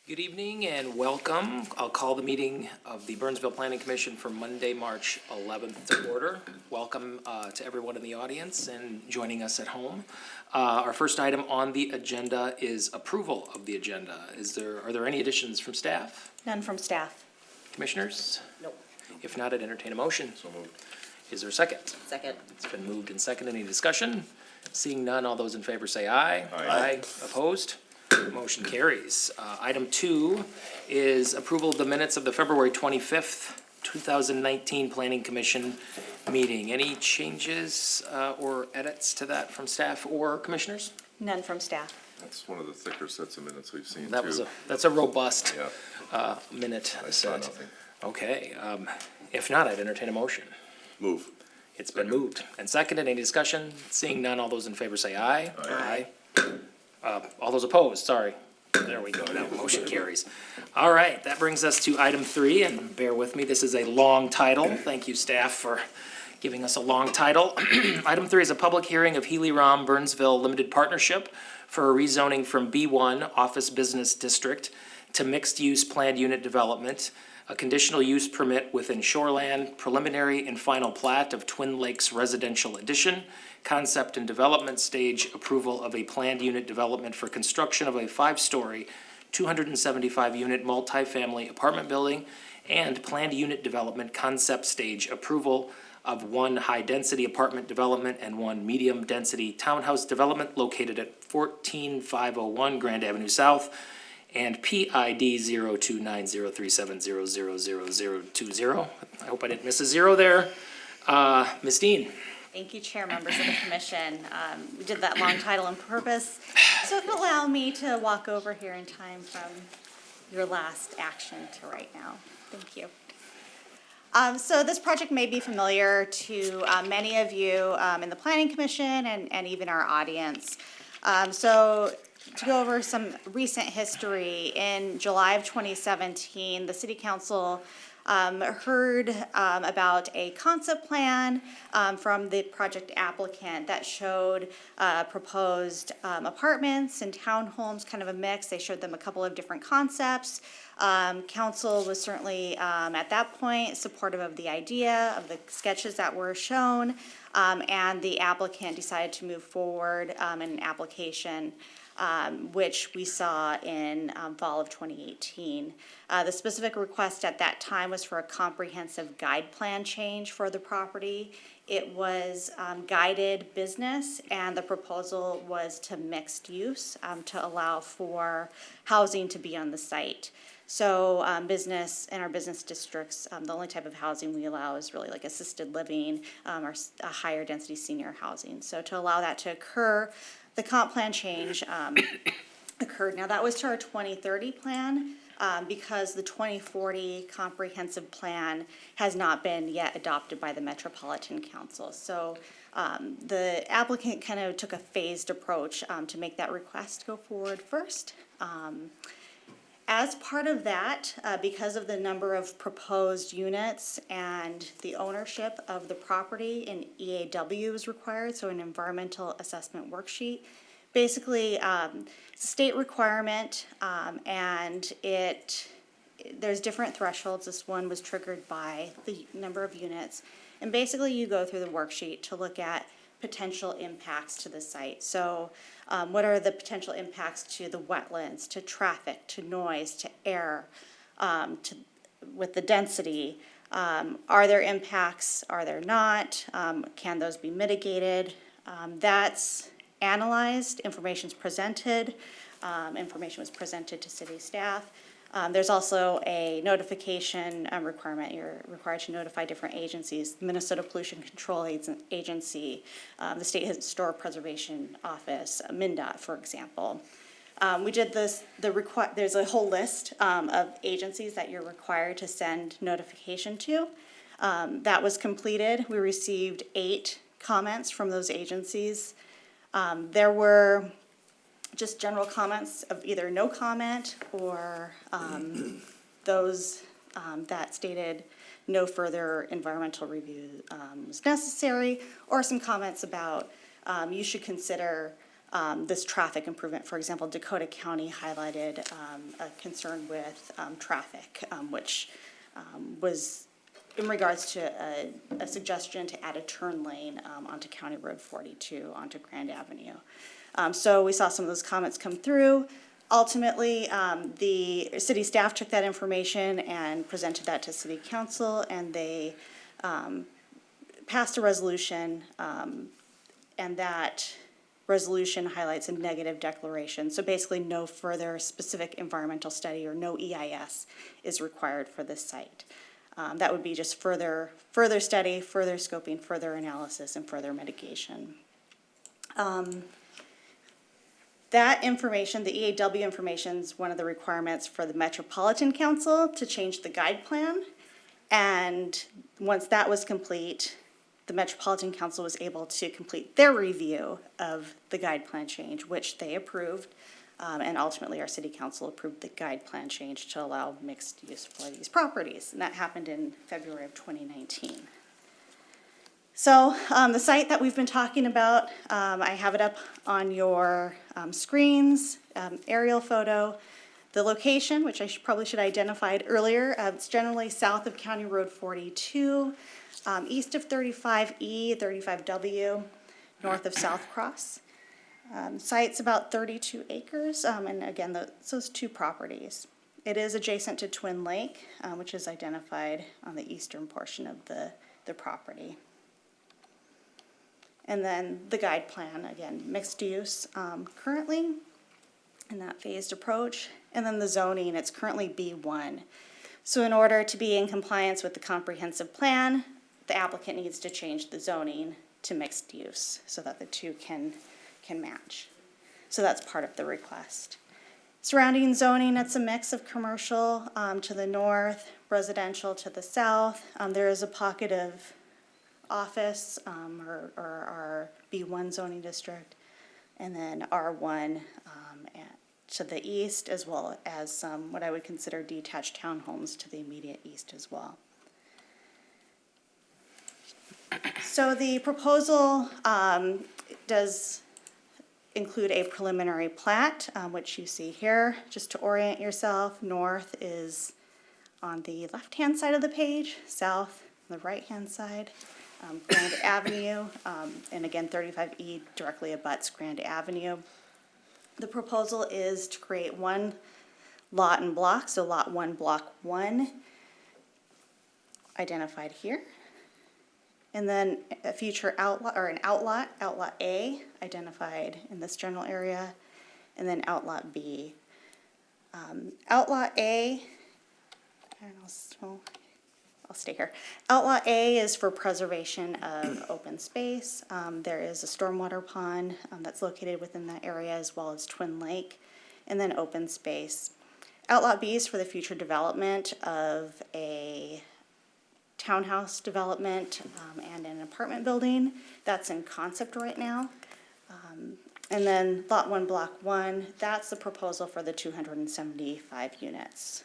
Good evening and welcome. I'll call the meeting of the Burnsville Planning Commission for Monday, March 11th to order. Welcome to everyone in the audience and joining us at home. Our first item on the agenda is approval of the agenda. Are there any additions from staff? None from staff. Commissioners? Nope. If not, I'd entertain a motion. So moved. Is there a second? Second. It's been moved and seconded. Any discussion? Seeing none, all those in favor say aye. Aye. Opposed? Motion carries. Item 2 is approval of the minutes of the February 25th, 2019 Planning Commission meeting. Any changes or edits to that from staff or commissioners? None from staff. That's one of the thicker sets of minutes we've seen, That's too. a robust Yeah, minute I saw set. nothing. Okay, if not, I'd entertain a motion. Move. It's been moved and seconded. Any discussion? Seeing none, all those in favor say aye. Aye. All those opposed, sorry. There we go, now motion carries. All right, that brings us to item 3, and bear with me, this is a long title. Thank you, staff, for giving us a long title. Item 3 is a public hearing of Healy-Rom Burnsville Limited Partnership for a rezoning from B1 Office Business District to mixed-use planned unit development, a conditional use permit within shoreland, preliminary and final plat of Twin Lakes Residential Addition, concept and development stage approval of a planned unit development for construction of a 5-story, 275-unit multifamily apartment building, and planned unit development concept stage approval of 1 high-density apartment development and 1 medium-density townhouse development located at 14501 Grand Avenue South, and PID 029037000020. I hope I didn't miss a zero there. Ms. Dean? Thank you, Chair, members of the Commission. We did that long title on purpose, so if you allow me to walk over here in time from your last action to right now. Thank you. So this project may be familiar to many of you in the Planning Commission and even our audience. So to go over some recent history, in July of 2017, the City Council heard about a concept plan from the project applicant that showed proposed apartments and townhomes, kind of a mix. They showed them a couple of different concepts. Council was certainly at that point supportive of the idea of the sketches that were shown, and the applicant decided to move forward in an application which we saw in fall of 2018. The specific request at that time was for a comprehensive guide plan change for the property. It was guided business, and the proposal was to mixed use to allow for housing to be on the site. So business in our business districts, the only type of housing we allow is really like assisted living or a higher density senior housing. So to allow that to occur, the comp plan change occurred. Now that was to our 2030 plan because the 2040 comprehensive plan has not been yet adopted by the Metropolitan Council. So the applicant kind of took a phased approach to make that request go forward first. As part of that, because of the number of proposed units and the ownership of the property, an EAW is required, so an environmental assessment worksheet. Basically, it's a state requirement, and there's different thresholds. This one was triggered by the number of units. And basically, you go through the worksheet to look at potential impacts to the site. So what are the potential impacts to the wetlands, to traffic, to noise, to air, with the density? Are there impacts? Are there not? Can those be mitigated? That's analyzed, information's presented, information was presented to city staff. There's also a notification requirement. You're required to notify different agencies, the Minnesota Pollution Control Agency, the State Historic Preservation Office, MnDOT, for example. We did this, there's a whole list of agencies that you're required to send notification to. That was completed. We received 8 comments from those agencies. There were just general comments of either no comment or those that stated no further environmental review was necessary, or some comments about you should consider this traffic improvement. For example, Dakota County highlighted a concern with traffic, which was in regards to a suggestion to add a turn lane onto County Road 42 onto Grand Avenue. So we saw some of those comments come through. Ultimately, the city staff took that information and presented that to city council, and they passed a resolution, and that resolution highlights a negative declaration. So basically, no further specific environmental study or no EIS is required for this site. That would be just further study, further scoping, further analysis, and further mitigation. That information, the EAW information, is one of the requirements for the Metropolitan Council to change the guide plan. And once that was complete, the Metropolitan Council was able to complete their review of the guide plan change, which they approved. And ultimately, our city council approved the guide plan change to allow mixed use for these properties. And that happened in February of 2019. So the site that we've been talking about, I have it up on your screens, aerial photo. The location, which I probably should have identified earlier, it's generally south of County Road 42, east of 35E, 35W, north of South Cross. Site's about 32 acres, and again, those two properties. It is adjacent to Twin Lake, which is identified on the eastern portion of the property. And then the guide plan, again, mixed use currently in that phased approach. And then the zoning, it's currently B1. So in order to be in compliance with the comprehensive plan, the applicant needs to change the zoning to mixed use so that the two can match. So that's part of the request. Surrounding zoning, it's a mix of commercial to the north, residential to the south. There is a pocket of office or our B1 zoning district, and then R1 to the east, as well as some what I would consider detached townhomes to the immediate east as well. So the proposal does include a preliminary plat, which you see here. Just to orient yourself, north is on the left-hand side of the page, south on the right-hand side. Grand Avenue, and again 35E directly abuts Grand Avenue. The proposal is to create one lot and block, so lot 1, block 1, identified here. And then a future outlot, or an outlot, outlot A, identified in this general area, and then outlot B. Outlot A, I'll stay here. Outlot A is for preservation of open space. There is a stormwater pond that's located within that area, as well as Twin Lake, and then open space. Outlot B is for the future development of a townhouse development and an apartment building. That's in concept right now. And then lot 1, block 1, that's the proposal for the 275 units.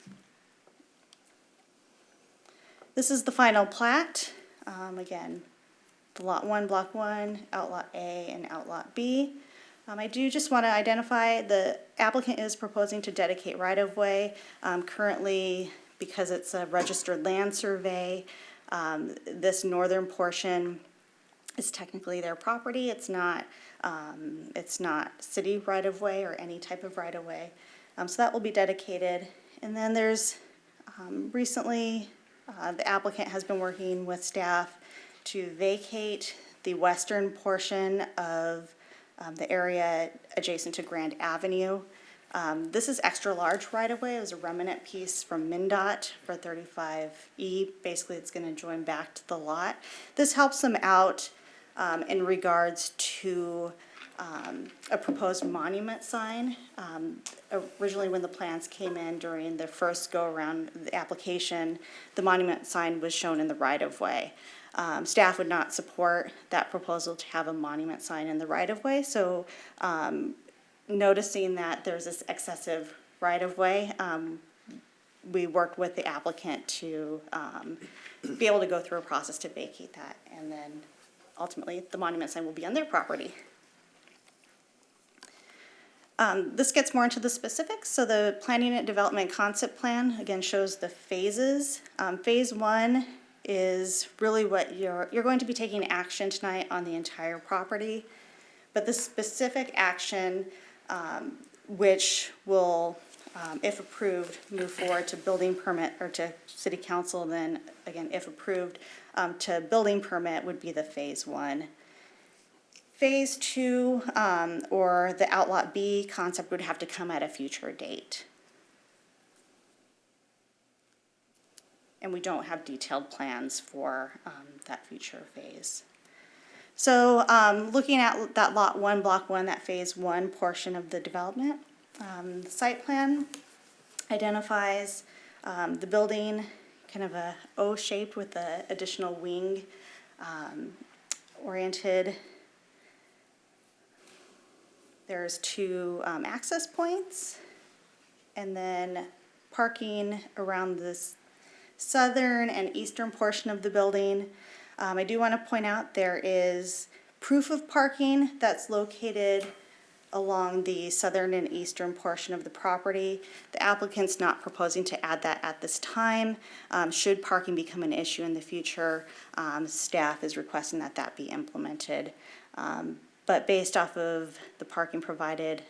This is the final plat. Again, the lot 1, block 1, outlot A, and outlot B. I do just want to identify the applicant is proposing to dedicate right-of-way. Currently, because it's a registered land survey, this northern portion is technically their property. It's not city right-of-way or any type of right-of-way. So that will be dedicated. And then there's recently, the applicant has been working with staff to vacate the western portion of the area adjacent to Grand Avenue. This is extra large right-of-way. It was a remnant piece from MnDOT for 35E. Basically, it's going to join back to the lot. This helps them out in regards to a proposed monument sign. Originally, when the plans came in during the first go-around of the application, the monument sign was shown in the right-of-way. Staff would not support that proposal to have a monument sign in the right-of-way, so noticing that there's this excessive right-of-way, we worked with the applicant to be able to go through a process to vacate that, and then ultimately the monument sign will be on their property. This gets more into the specifics. So the planning and development concept plan, again, shows the phases. Phase 1 is really what you're going to be taking action tonight on the entire property. But the specific action, which will, if approved, move forward to building permit or to city council, then again, if approved, to building permit would be the phase 1. Phase 2, or the Outlot B concept would have to come at a future date. And we don't have detailed plans for that future phase. So looking at that Lot 1, Block 1, that Phase 1 portion of the development, the site plan identifies the building, kind of a O shape with the additional wing oriented. There's 2 access points, and then parking around this southern and eastern portion of the building. I do want to point out there is proof of parking that's located along the southern and eastern portion of the property. The applicant's not proposing to add that at this time. Should parking become an issue in the future, staff is requesting that that be implemented. But based off of the parking provided,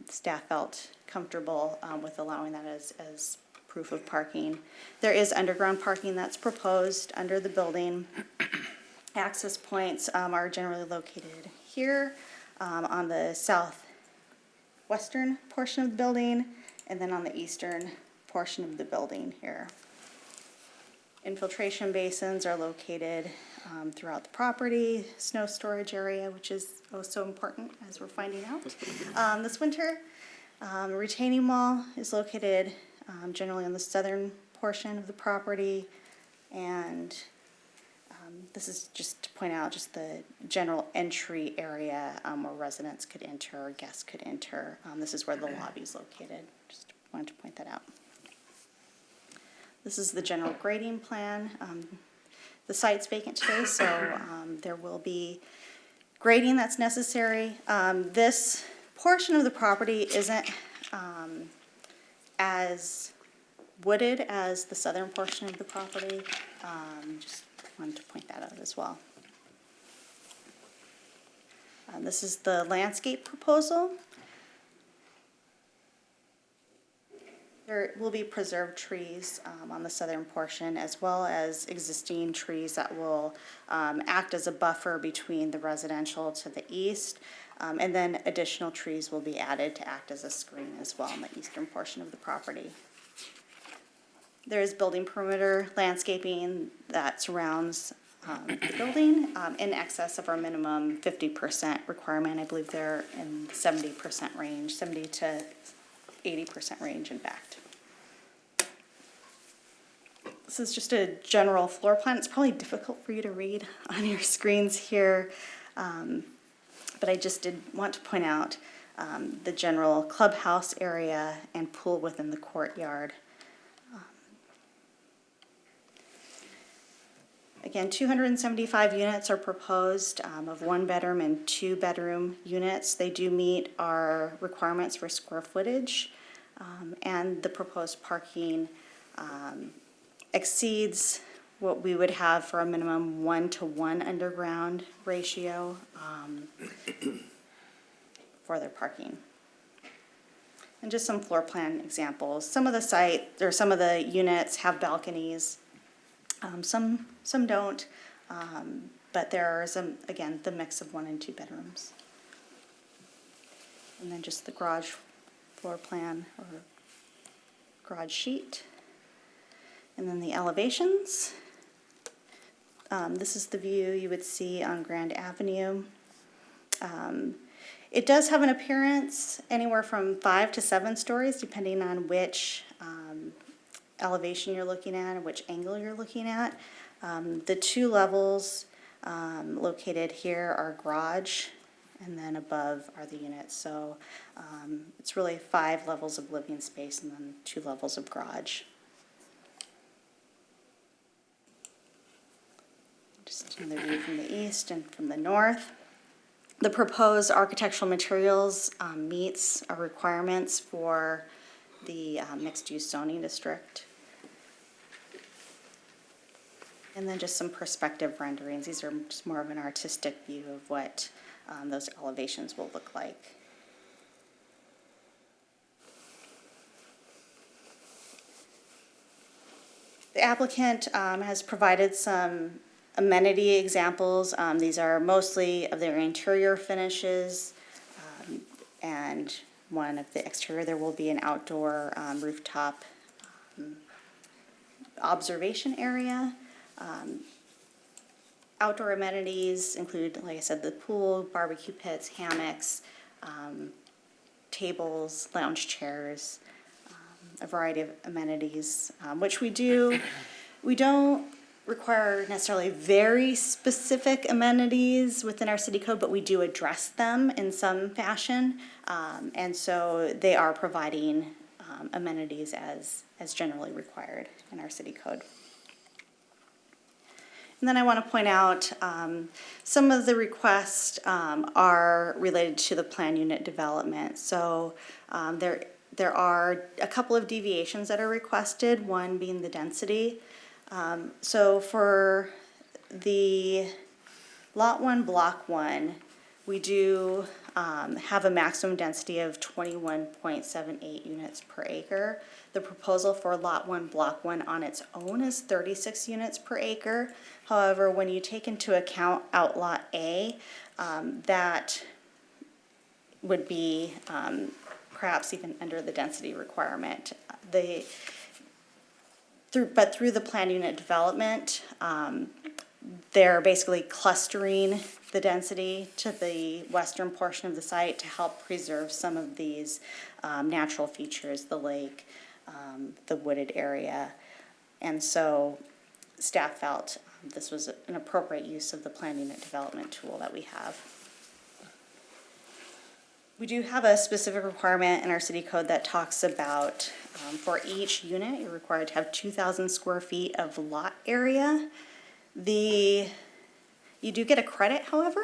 staff felt comfortable with allowing that as proof of parking. There is underground parking that's proposed under the building. Access points are generally located here on the southwestern portion of the building, and then on the eastern portion of the building here. Infiltration basins are located throughout the property, snow storage area, which is so important as we're finding out this winter. Retaining wall is located generally on the southern portion of the property, and this is just to point out just the general entry area where residents could enter or guests could enter. This is where the lobby is located. Just wanted to point that out. This is the general grading plan. The site's vacant today, so there will be grading that's necessary. This portion of the property isn't as wooded as the southern portion of the property. Just wanted to point that out as well. This is the landscape proposal. There will be preserved trees on the southern portion, as well as existing trees that will act as a buffer between the residential to the east. And then additional trees will be added to act as a screen as well on the eastern portion of the property. There is building perimeter landscaping that surrounds the building in excess of our minimum 50% requirement. I believe they're in 70% range, 70 to 80% range, in fact. This is just a general floor plan. It's probably difficult for you to read on your screens here, but I just did want to point out the general clubhouse area and pool within the courtyard. Again, 275 units are proposed of 1-bedroom and 2-bedroom units. They do meet our requirements for square footage, and the proposed parking exceeds what we would have for a minimum 1-to-1 underground ratio for their parking. And just some floor plan examples. Some of the units have balconies. Some don't, but there is, again, the mix of 1 and 2 bedrooms. And then just the garage floor plan or garage sheet. And then the elevations. This is the view you would see on Grand Avenue. It does have an appearance anywhere from 5 to 7 stories, depending on which elevation you're looking at and which angle you're looking at. The 2 levels located here are garage, and then above are the units. So it's really 5 levels of living space and then 2 levels of garage. Just another view from the east and from the north. The proposed architectural materials meets our requirements for the mixed-use zoning district. And then just some perspective renderings. These are just more of an artistic view of what those elevations will look like. The applicant has provided some amenity examples. These are mostly of their interior finishes, and one of the exterior. There will be an outdoor rooftop observation area. Outdoor amenities include, like I said, the pool, barbecue pits, hammocks, tables, lounge chairs, a variety of amenities, which we do. We don't require necessarily very specific amenities within our city code, but we do address them in some fashion. And so they are providing amenities as generally required in our city code. And then I want to point out some of the requests are related to the plan unit development. So there are a couple of deviations that are requested, one being the density. So for the Lot 1, Block 1, we do have a maximum density of 21.78 units per acre. The proposal for Lot 1, Block 1 on its own is 36 units per acre. However, when you take into account Outlot A, that would be perhaps even under the density requirement. Through the plan unit development, they're basically clustering the density to the western portion of the site to help preserve some of these natural features, the lake, the wooded area. And so staff felt this was an appropriate use of the plan unit development tool that we have. We do have a specific requirement in our city code that talks about for each unit, you're required to have 2,000 square feet of lot area. You do get a credit, however,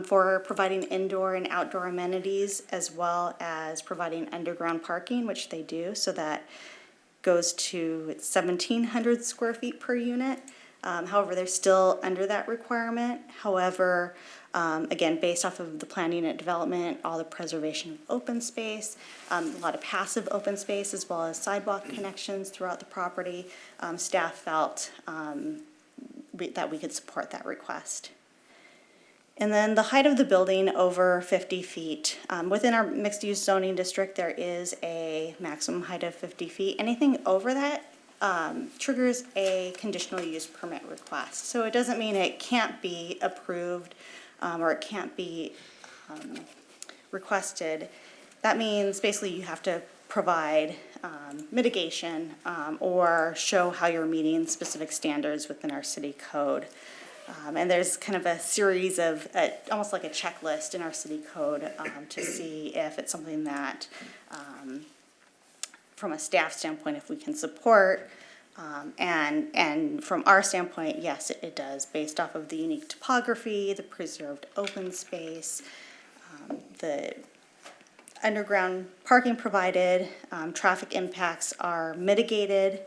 for providing indoor and outdoor amenities as well as providing underground parking, which they do, so that goes to 1,700 square feet per unit. However, they're still under that requirement. However, again, based off of the plan unit development, all the preservation of open space, a lot of passive open space, as well as sidewalk connections throughout the property, staff felt that we could support that request. And then the height of the building over 50 feet. Within our mixed-use zoning district, there is a maximum height of 50 feet. Anything over that triggers a conditional use permit request. So it doesn't mean it can't be approved or it can't be requested. That means basically you have to provide mitigation or show how you're meeting specific standards within our city code. And there's kind of a series of, almost like a checklist in our city code to see if it's something that, from a staff standpoint, if we can support. And from our standpoint, yes, it does, based off of the unique topography, the preserved open space, the underground parking provided, traffic impacts are mitigated,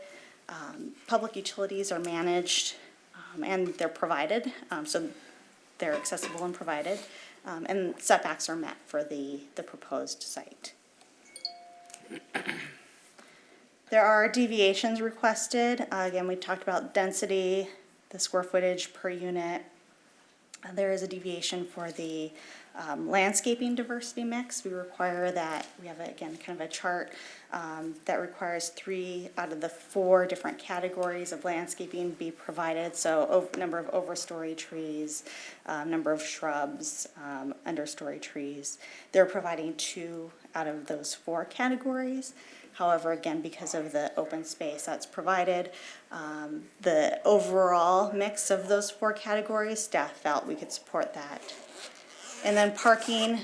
public utilities are managed, and they're provided, so they're accessible and provided, and setbacks are met for the proposed site. There are deviations requested. Again, we talked about density, the square footage per unit. There is a deviation for the landscaping diversity mix. We require that, we have, again, kind of a chart that requires 3 out of the 4 different categories of landscaping be provided. So number of overstory trees, number of shrubs, understory trees. They're providing 2 out of those 4 categories. However, again, because of the open space that's provided, the overall mix of those 4 categories, staff felt we could support that. And then parking,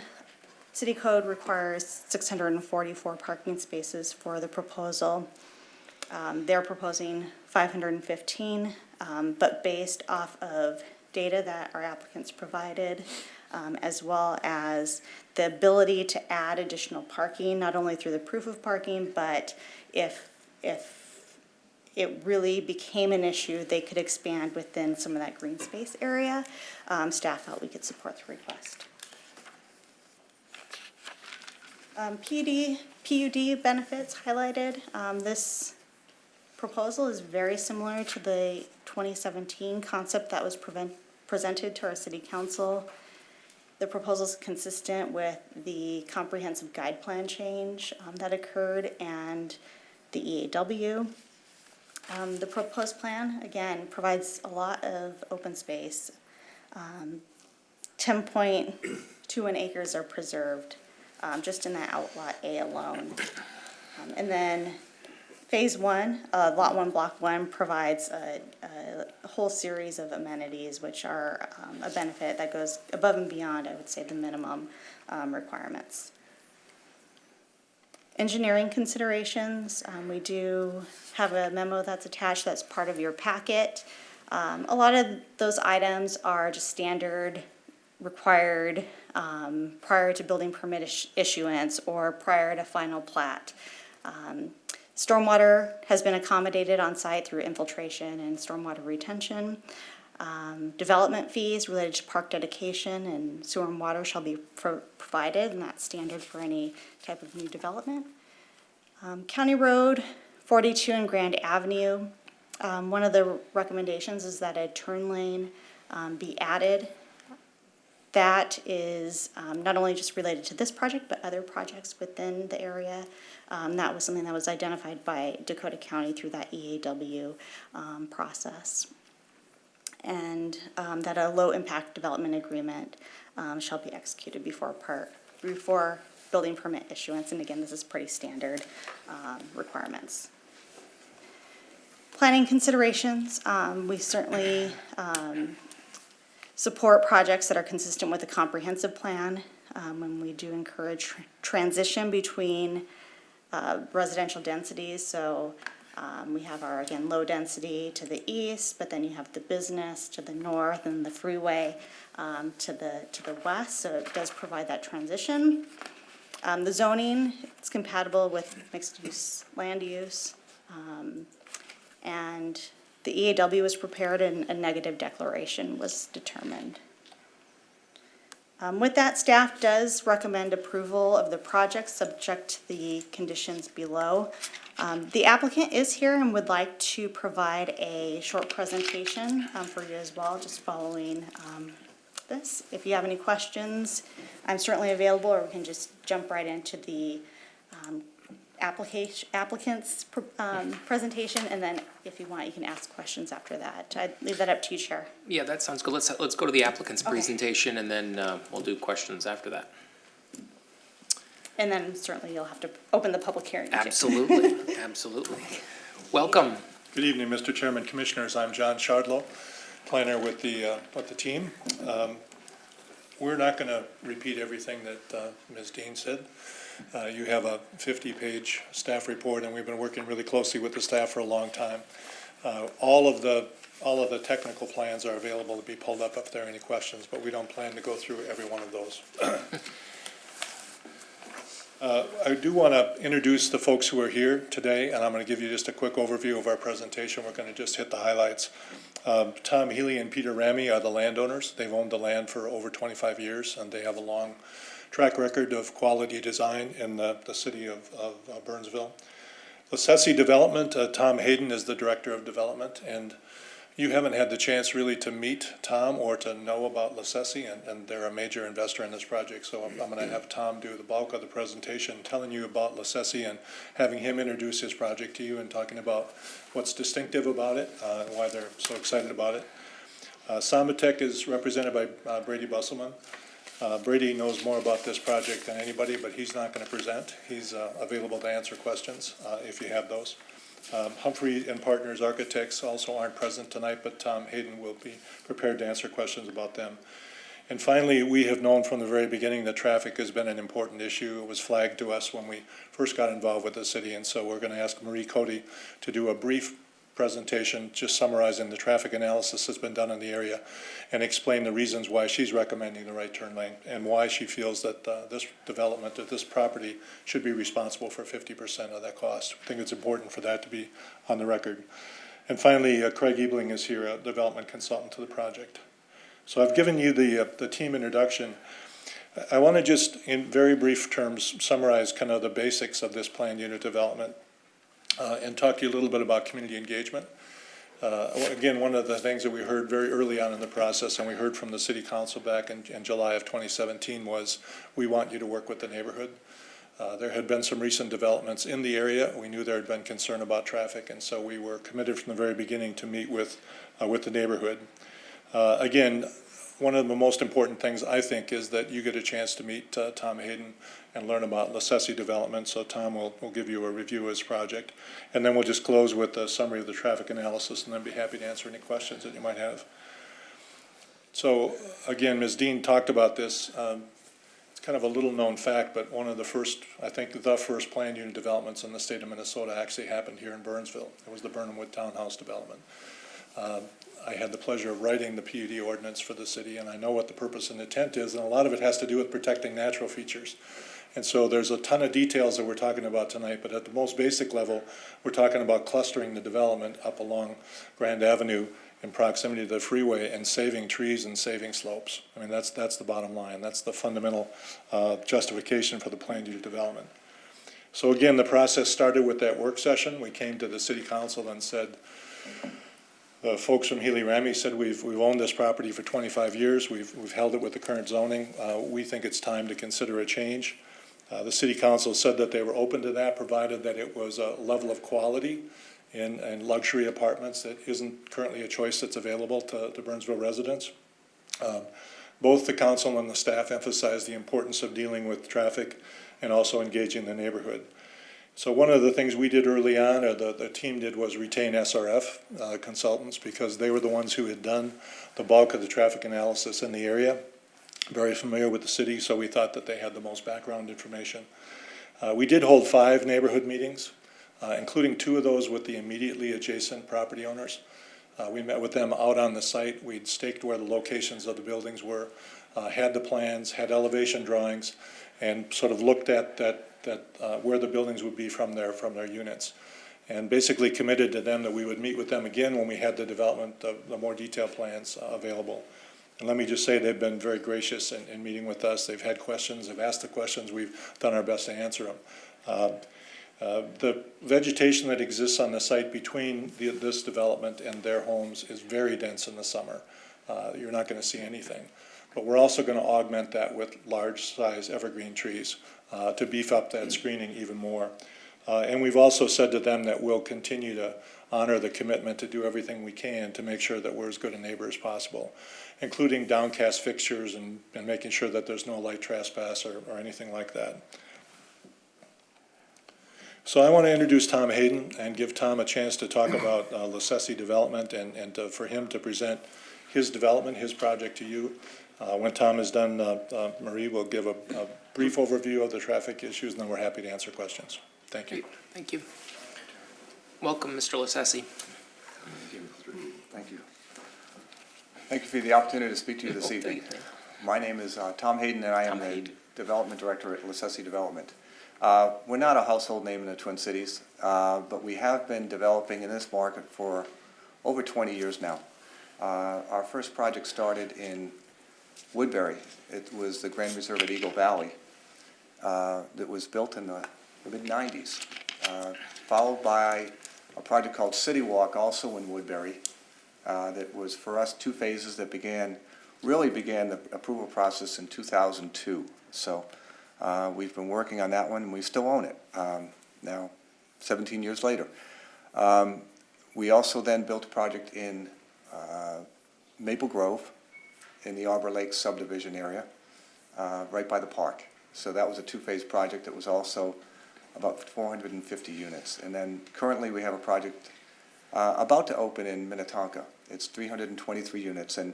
city code requires 644 parking spaces for the proposal. They're proposing 515, but based off of data that our applicants provided, as well as the ability to add additional parking, not only through the proof of parking, but if it really became an issue, they could expand within some of that green space area. Staff felt we could support the request. PUD benefits highlighted. This proposal is very similar to the 2017 concept that was presented to our city council. The proposal is consistent with the comprehensive guide plan change that occurred and the EAW. The proposed plan, again, provides a lot of open space. 10.21 acres are preserved just in that outlot A alone. And then phase one, lot one, block one, provides a whole series of amenities, which are a benefit that goes above and beyond, I would say, the minimum requirements. Engineering considerations, we do have a memo that's attached that's part of your packet. A lot of those items are just standard required prior to building permit issuance or prior to final plat. Stormwater has been accommodated on site through infiltration and stormwater retention. Development fees related to park dedication and sewer and water shall be provided, and that's standard for any type of new development. County Road 42 and Grand Avenue, one of the recommendations is that a turn lane be added. That is not only just related to this project, but other projects within the area. That was something that was identified by Dakota County through that EAW process. And that a low-impact development agreement shall be executed before building permit issuance. And again, this is pretty standard requirements. Planning considerations, we certainly support projects that are consistent with a comprehensive plan. When we do encourage transition between residential densities, so we have our, again, low density to the east, but then you have the business to the north and the freeway to the west, so it does provide that transition. The zoning, it's compatible with mixed use land use, and the EAW was prepared and a negative declaration was determined. With that, staff does recommend approval of the project subject to the conditions below. The applicant is here and would like to provide a short presentation for you as well, just following this. If you have any questions, I'm certainly available, or we can just jump right into the applicant's presentation, and then if you want, you can ask questions after that. I'd leave that up to you, Chair. Yeah, that sounds good. Let's go to the applicant's presentation, and then we'll do questions after that. And then certainly you'll have to open the public hearing too. Absolutely, absolutely. Welcome. Good evening, Mr. Chairman, Commissioners. I'm John Shardlow, planner with the team. We're not going to repeat everything that Ms. Dean said. You have a 50-page staff report, and we've been working really closely with the staff for a long time. All of the technical plans are available to be pulled up if there are any questions, but we don't plan to go through every one of those. I do want to introduce the folks who are here today, and I'm going to give you just a quick overview of our presentation. We're going to just hit the highlights. Tom Healy and Peter Ramy are the landowners. They've owned the land for over 25 years, and they have a long track record of quality design in the city of Burnsville. Lacessi Development, Tom Hayden is the Director of Development, and you haven't had the chance really to meet Tom or to know about Lacessi, and they're a major investor in this project, so I'm going to have Tom do the bulk of the presentation, telling you about Lacessi and having him introduce his project to you and talking about what's distinctive about it and why they're so excited about it. Samatech is represented by Brady Busselman. Brady knows more about this project than anybody, but he's not going to present. He's available to answer questions if you have those. Humphrey and Partners Architects also aren't present tonight, but Tom Hayden will be prepared to answer questions about them. And finally, we have known from the very beginning that traffic has been an important issue. It was flagged to us when we first got involved with the city, and so we're going to ask Marie Cody to do a brief presentation, just summarizing the traffic analysis that's been done in the area and explain the reasons why she's recommending the right turn lane and why she feels that this development, that this property should be responsible for 50% of that cost. I think it's important for that to be on the record. And finally, Craig Ebling is here, a development consultant to the project. So I've given you the team introduction. I want to just, in very brief terms, summarize kind of the basics of this planned unit development and talk to you a little bit about community engagement. Again, one of the things that we heard very early on in the process, and we heard from the City Council back in July of 2017, was we want you to work with the neighborhood. There had been some recent developments in the area. We knew there had been concern about traffic, and so we were committed from the very beginning to meet with the neighborhood. Again, one of the most important things, I think, is that you get a chance to meet Tom Hayden and learn about LaCessi development. So Tom will give you a review of his project. And then we'll just close with a summary of the traffic analysis and then be happy to answer any questions that you might have. So again, Ms. Dean talked about this. It's kind of a little known fact, but one of the first, I think the first planned unit developments in the state of Minnesota actually happened here in Burnsville. It was the Burnhamwood Townhouse development. I had the pleasure of writing the PUD ordinance for the city, and I know what the purpose and intent is, and a lot of it has to do with protecting natural features. And so there's a ton of details that we're talking about tonight, but at the most basic level, we're talking about clustering the development up along Grand Avenue in proximity to the freeway and saving trees and saving slopes. I mean, that's the bottom line. That's the fundamental justification for the planned unit development. So again, the process started with that work session. We came to the city council and said, the folks from Healy-Ramey said we've owned this property for 25 years. We've held it with the current zoning. We think it's time to consider a change. The city council said that they were open to that, provided that it was a level of quality in luxury apartments that isn't currently a choice that's available to Burnsville residents. Both the council and the staff emphasized the importance of dealing with traffic and also engaging the neighborhood. So one of the things we did early on, or the team did, was retain SRF consultants, because they were the ones who had done the bulk of the traffic analysis in the area, very familiar with the city, so we thought that they had the most background information. We did hold 5 neighborhood meetings, including 2 of those with the immediately adjacent property owners. We met with them out on the site. We'd staked where the locations of the buildings were, had the plans, had elevation drawings, and sort of looked at where the buildings would be from their units, and basically committed to them that we would meet with them again when we had the development of the more detailed plans available. And let me just say, they've been very gracious in meeting with us. They've had questions, they've asked the questions, we've done our best to answer them. The vegetation that exists on the site between this development and their homes is very dense in the summer. You're not going to see anything. But we're also going to augment that with large-size evergreen trees to beef up that screening even more. And we've also said to them that we'll continue to honor the commitment to do everything we can to make sure that we're as good a neighbor as possible, including downcast fixtures and making sure that there's no light trespass or anything like that. So I want to introduce Tom Hayden and give Tom a chance to talk about LaCessi development and for him to present his development, his project to you. When Tom is done, Marie will give a brief overview of the traffic issues, and then we're happy to answer questions. Thank you. Great. Thank you. Welcome, Mr. LaCessi. Thank you. Thank you for the opportunity to speak to you this evening. My name is Tom Hayden, and I am the Development Director at LaCessi Development. We're not a household name in the Twin Cities, but we have been developing in this market for over 20 years now. Our first project started in Woodbury. It was the Grand Reserve at Eagle Valley that was built in the mid-90s, followed by a project called City Walk, also in Woodbury, that was for us 2 phases that really began the approval process in 2002. So we've been working on that one, and we still own it now 17 years later. We also then built a project in Maple Grove in the Arbor Lake subdivision area, right by the park. So that was a 2-phase project that was also about 450 units. And then currently we have a project about to open in Minnetonka. It's 323 units, and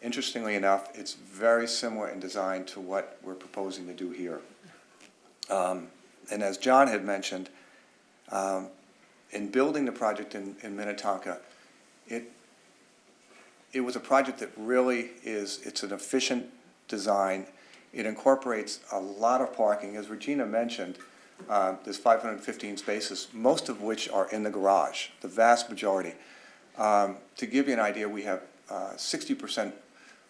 interestingly enough, it's very similar in design to what we're proposing to do here. And as John had mentioned, in building the project in Minnetonka, it was a project that really it's an efficient design. It incorporates a lot of parking. As Regina mentioned, there's 515 spaces, most of which are in the garage, the vast majority. To give you an idea, we have 60%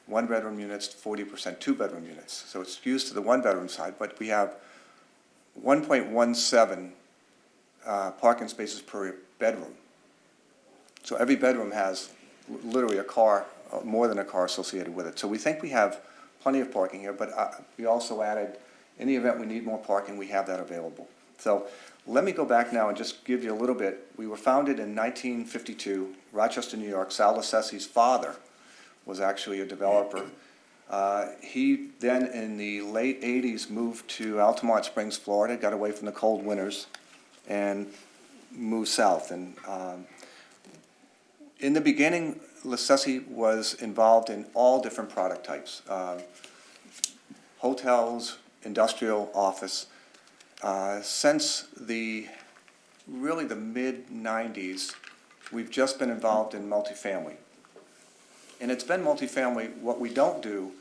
one-bedroom units, 40% two-bedroom units. So it's skewed to the one-bedroom side, but we have 1.17 parking spaces per bedroom. So every bedroom has literally a car, more than a car associated with it. So we think we have plenty of parking here, but we also added, in the event we need more parking, we have that available. So let me go back now and just give you a little bit. We were founded in 1952, Rochester, New York. Sal Lassesi's father was actually a developer. He then, in the late 80s, moved to Altamont Springs, Florida, got away from the cold winters, and moved south. And in the beginning, Lassesi was involved in all different product types, hotels, industrial, office. Since really the mid-90s, we've just been involved in multifamily. And it's been multifamily. What we don't do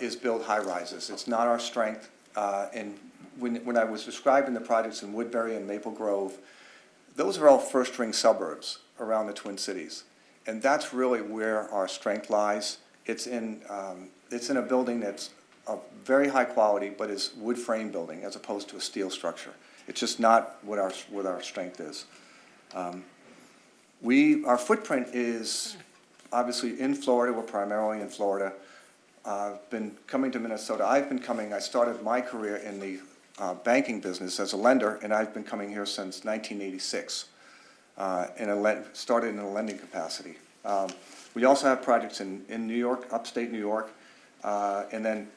is build high-rises. It's not our strength. And when I was describing the projects in Woodbury and Maple Grove, those are all first-ring suburbs around the Twin Cities. And that's really where our strength lies. It's in a building that's of very high quality, but is wood frame building as opposed to a steel structure. It's just not what our strength is. Our footprint is obviously in Florida. We're primarily in Florida. Been coming to Minnesota. I started my career in the banking business as a lender, and I've been coming here since 1986. Started in a lending capacity. We also have projects in New York, upstate New York, and then,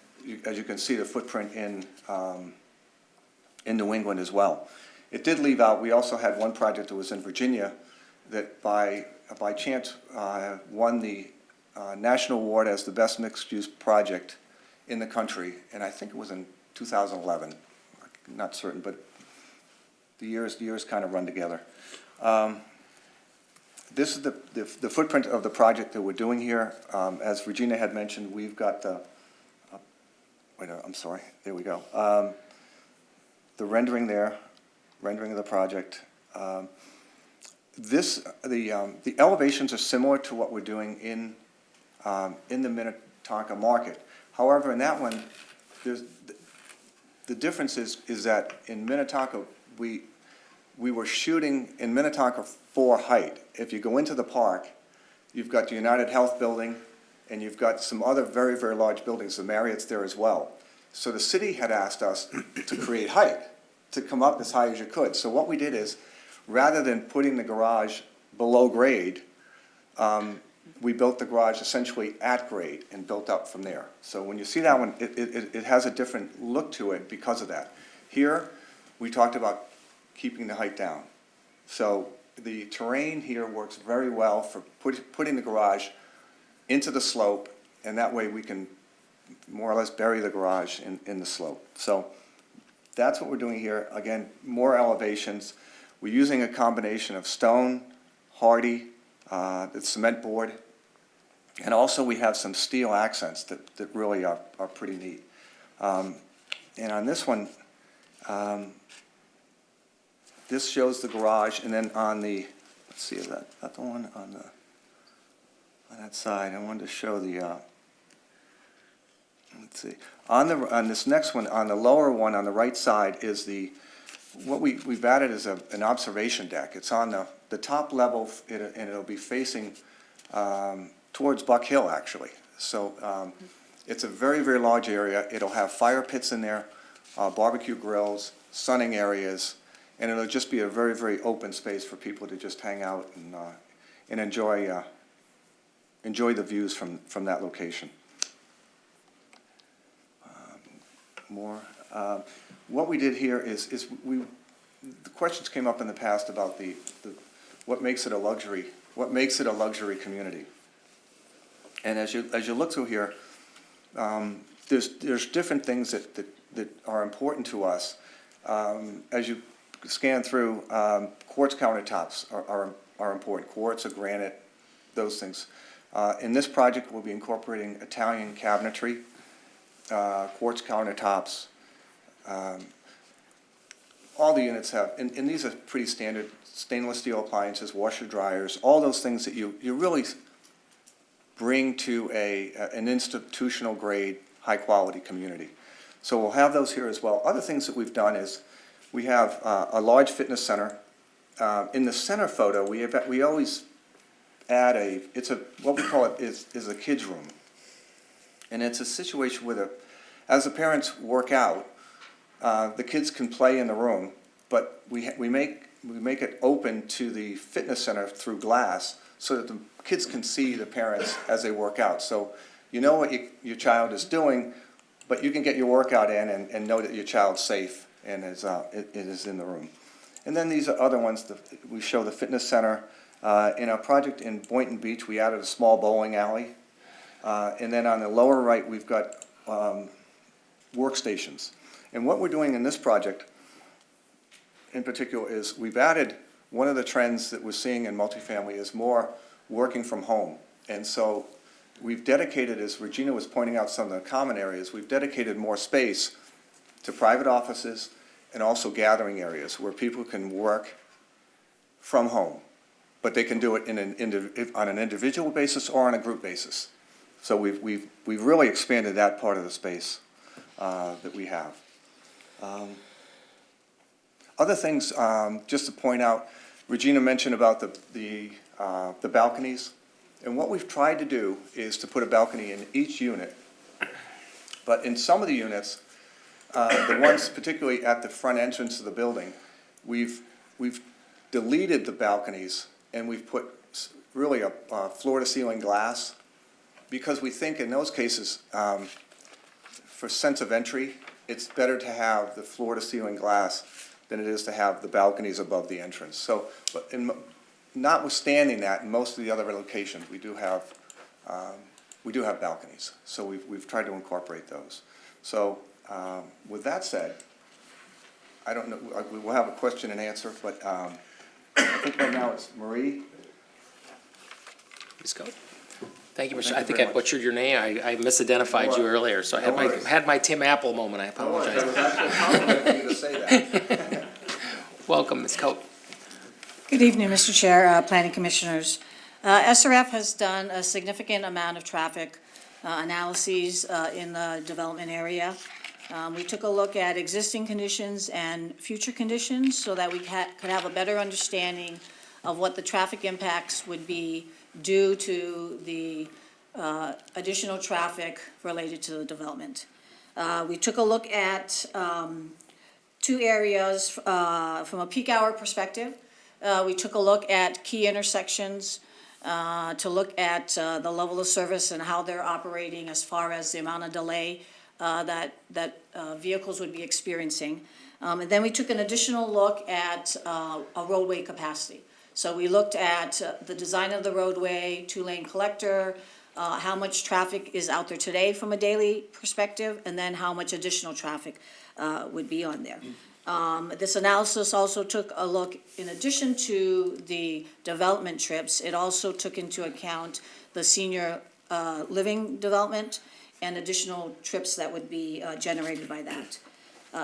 as you can see, the footprint in New England as well. It did leave out, we also had one project that was in Virginia that by chance won the national award as the best mixed-use project in the country, and I think it was in 2011. I'm not certain, but the years kind of run together. This is the footprint of the project that we're doing here. As Regina had mentioned, we've got I'm sorry, there we go. The rendering there, rendering of the project. The elevations are similar to what we're doing in the Minnetonka market. However, in that one, the difference is that in Minnetonka, we were shooting in Minnetonka for height. If you go into the park, you've got the United Health building, and you've got some other very, very large buildings. The Marriott's there as well. So the city had asked us to create height, to come up as high as you could. So what we did is, rather than putting the garage below grade, we built the garage essentially at grade and built up from there. So when you see that one, it has a different look to it because of that. Here, we talked about keeping the height down. So the terrain here works very well for putting the garage into the slope, and that way we can more or less bury the garage in the slope. So that's what we're doing here. Again, more elevations. We're using a combination of stone, hardy, the cement board, and also we have some steel accents that really are pretty neat. And on this one, this shows the garage, and then on the, let's see, is that the one on that side? I wanted to show the, let's see. On this next one, on the lower one on the right side is what we've added is an observation deck. It's on the top level, and it'll be facing towards Buck Hill, actually. So it's a very, very large area. It'll have fire pits in there, barbecue grills, sunning areas, and it'll just be a very, very open space for people to just hang out and enjoy the views from that location. More. What we did here is the questions came up in the past about what makes it a luxury community. And as you look through here, there's different things that are important to us. As you scanned through, quartz countertops are important, quartz or granite, those things. In this project, we'll be incorporating Italian cabinetry, quartz countertops. All the units have, and these are pretty standard stainless steel appliances, washer dryers, all those things that you really bring to an institutional grade, high quality community. So we'll have those here as well. Other things that we've done is we have a large fitness center. In the center photo, we always add what we call it is a kids room. And it's a situation where as the parents work out, the kids can play in the room, but we make it open to the fitness center through glass so that the kids can see the parents as they work out. So you know what your child is doing, but you can get your workout in and know that your child's safe and it is in the room. And then these are other ones. We show the fitness center. In our project in Boynton Beach, we added a small bowling alley. And then on the lower right, we've got workstations. And what we're doing in this project in particular is we've added one of the trends that we're seeing in multifamily is more working from home. And so we've dedicated, as Regina was pointing out some of the common areas, we've dedicated more space to private offices and also gathering areas where people can work from home. But they can do it on an individual basis or on a group basis. So we've really expanded that part of the space that we have. Other things, just to point out, Regina mentioned about the balconies. And what we've tried to do is to put a balcony in each unit. But in some of the units, the ones particularly at the front entrance of the building, we've deleted the balconies and we've put really a floor-to-ceiling glass because we think in those cases, for sense of entry, it's better to have the floor-to-ceiling glass than it is to have the balconies above the entrance. So, but notwithstanding that, in most of the other locations, we do have balconies. So we've tried to incorporate those. So with that said, I don't know, we will have a question and answer, but I think right now it's Marie. Ms. Coe? Thank you, Mr. Thank I you think very I butchered your name. I misidentified you earlier, so I No worries. had my Tim Apple moment. I apologize. It was actually a compliment for you to say that. Welcome, Ms. Coe. Good evening, Mr. Chair, Planning Commissioners. SRF has done a significant amount of traffic analyses in the development area. We took a look at existing conditions and future conditions so that we could have a better understanding of what the traffic impacts would be due to the additional traffic related to the development. We took a look at two areas from a peak hour perspective. We took a look at key intersections to look at the level of service and how they're operating as far as the amount of delay that vehicles would be experiencing. And then we took an additional look at a roadway capacity. So we looked at the design of the roadway, two-lane collector, how much traffic is out there today from a daily perspective, and then how much additional traffic would be on there. This analysis also took a look, in addition to the development trips, it also took into account the senior living development and additional trips that would be generated by that.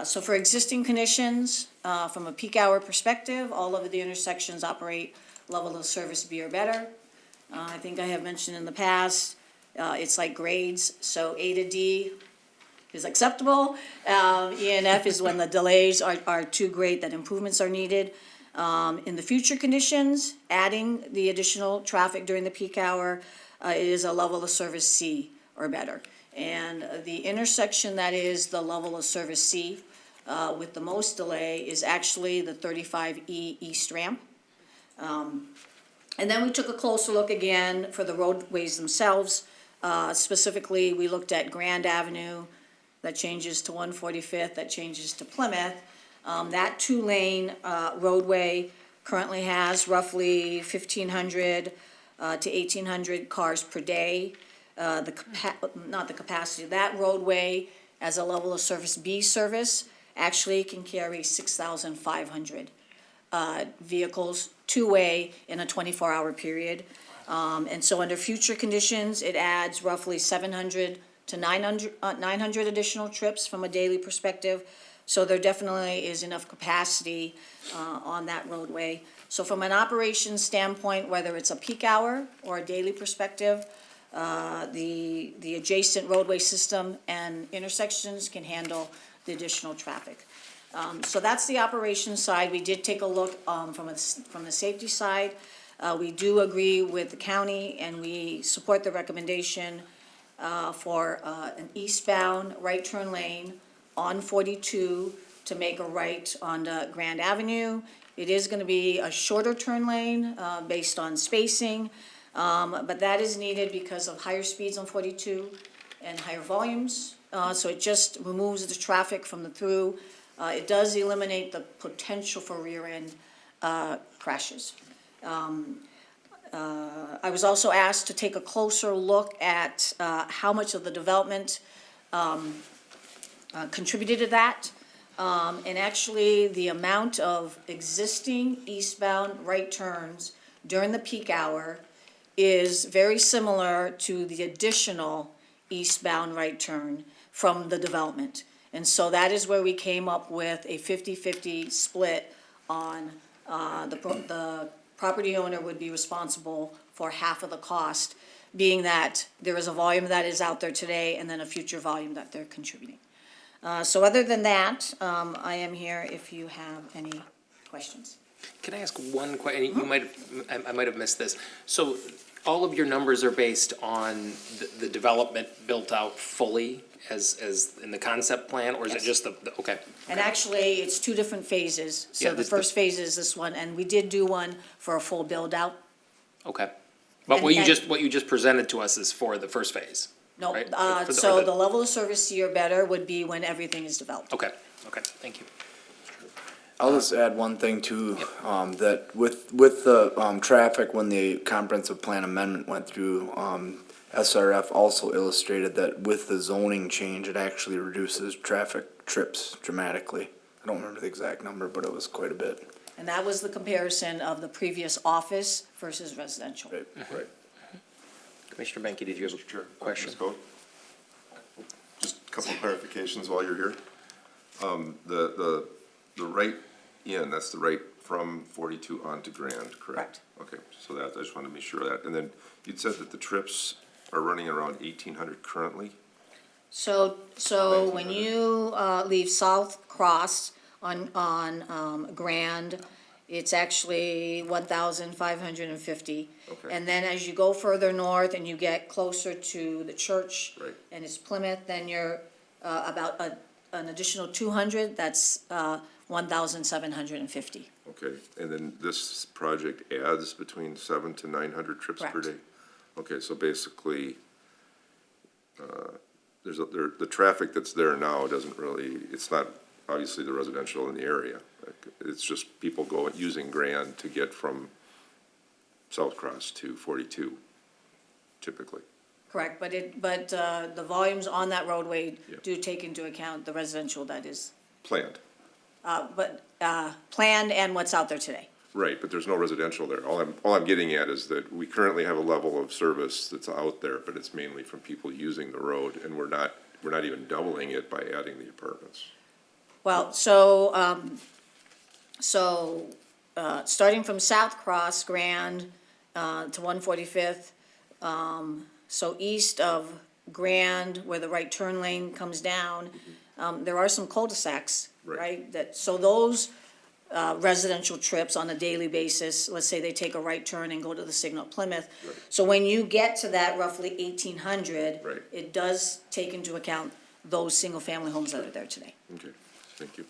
So for existing conditions, from a peak hour perspective, all of the intersections operate level of service B or better. I think I have mentioned in the past, it's like grades, so A to D is acceptable. E and F is when the delays are too great that improvements are needed. In the future conditions, adding the additional traffic during the peak hour is a level of service C or better. And the intersection that is the level of service C with the most delay is actually the 35E East Ramp. And then we took a closer look again for the roadways themselves. Specifically, we looked at Grand Avenue, that changes to 145th, that changes to Plymouth. That two-lane roadway currently has roughly 1,500 to 1,800 cars per day. Not the capacity, that roadway as a level of service B service actually can carry 6,500 vehicles, two-way in a 24-hour period. And so under future conditions, it adds roughly 700 to 900 additional trips from a daily perspective. So there definitely is enough capacity on that roadway. So from an operations standpoint, whether it's a peak hour or a daily perspective, the adjacent roadway system and intersections can handle the additional traffic. So that's the operations side. We did take a look from the safety side. We do agree with the county, and we support the recommendation for an eastbound right turn lane on 42 to make a right on Grand Avenue. It is going to be a shorter turn lane based on spacing, but that is needed because of higher speeds on 42 and higher volumes. So it just removes the traffic from the through. It does eliminate the potential for rear-end crashes. I was also asked to take a closer look at how much of the development contributed to that. And actually, the amount of existing eastbound right turns during the peak hour is very similar to the additional eastbound right turn from the development. And so that is where we came up with a 50-50 split on the property owner would be responsible for half of the cost, being that there is a volume that is out there today and then a future volume that they're contributing. So other than that, I am here if you have any questions. Can I ask one question? I might have missed this. So all of your numbers are based on the development built out fully as in the concept plan, or is it Yes. just okay? And actually, it's two different phases. Yeah, So the first phase is this one, and we did do one for a full build-out. Okay. But And- what you just presented to us is for the first phase? No, Right? For so or the level of service year better would be when everything is developed. Okay, thank you. I'll just add one thing too, that with the, traffic, when the comprehensive plan amendment went through, SRF also illustrated that with the zoning change, it actually reduces traffic trips dramatically. I don't remember the exact number, but it was quite a bit. And that was the comparison of the previous office versus residential. Right. Commissioner Benke, did you have a question? Ms. Coe? Just a couple of clarifications while you're here. The right in, that's the right from 42 onto Grand, correct? Okay, so that, I just wanted to be sure of that. And then you'd said that the trips are running around 1,800 currently? So when you leave South Cross on Grand, it's actually 1,550. Okay. And then as you go further north and you get closer to the church. Right. And it's Plymouth, then you're about an additional 200, that's 1,750. Okay, and then this project adds between 700 to 900 trips per Correct. day? Okay, so basically, the traffic that's there now doesn't really, it's not obviously the residential in the area. It's just people using Grand to get from South Cross to 42 typically. Correct, but the volumes on that roadway Yeah. do take into account the residential that is, Planned, planned and what's out there today. right, but there's no residential there. All I'm getting at is that we currently have a level of service that's out there, but it's mainly from people using the road, and we're not even doubling it by adding the apartments. Well, starting from South Cross, Grand, to 145th, so east of Grand, where the right turn lane comes down, there are some cul-de-sacs, Right. right? So those residential trips on a daily basis, let's say they take a right turn and go to the signal at Plymouth. Right. So when you get to that roughly 1,800, Right. it does take into account those single-family homes that are there today. Okay, thank you.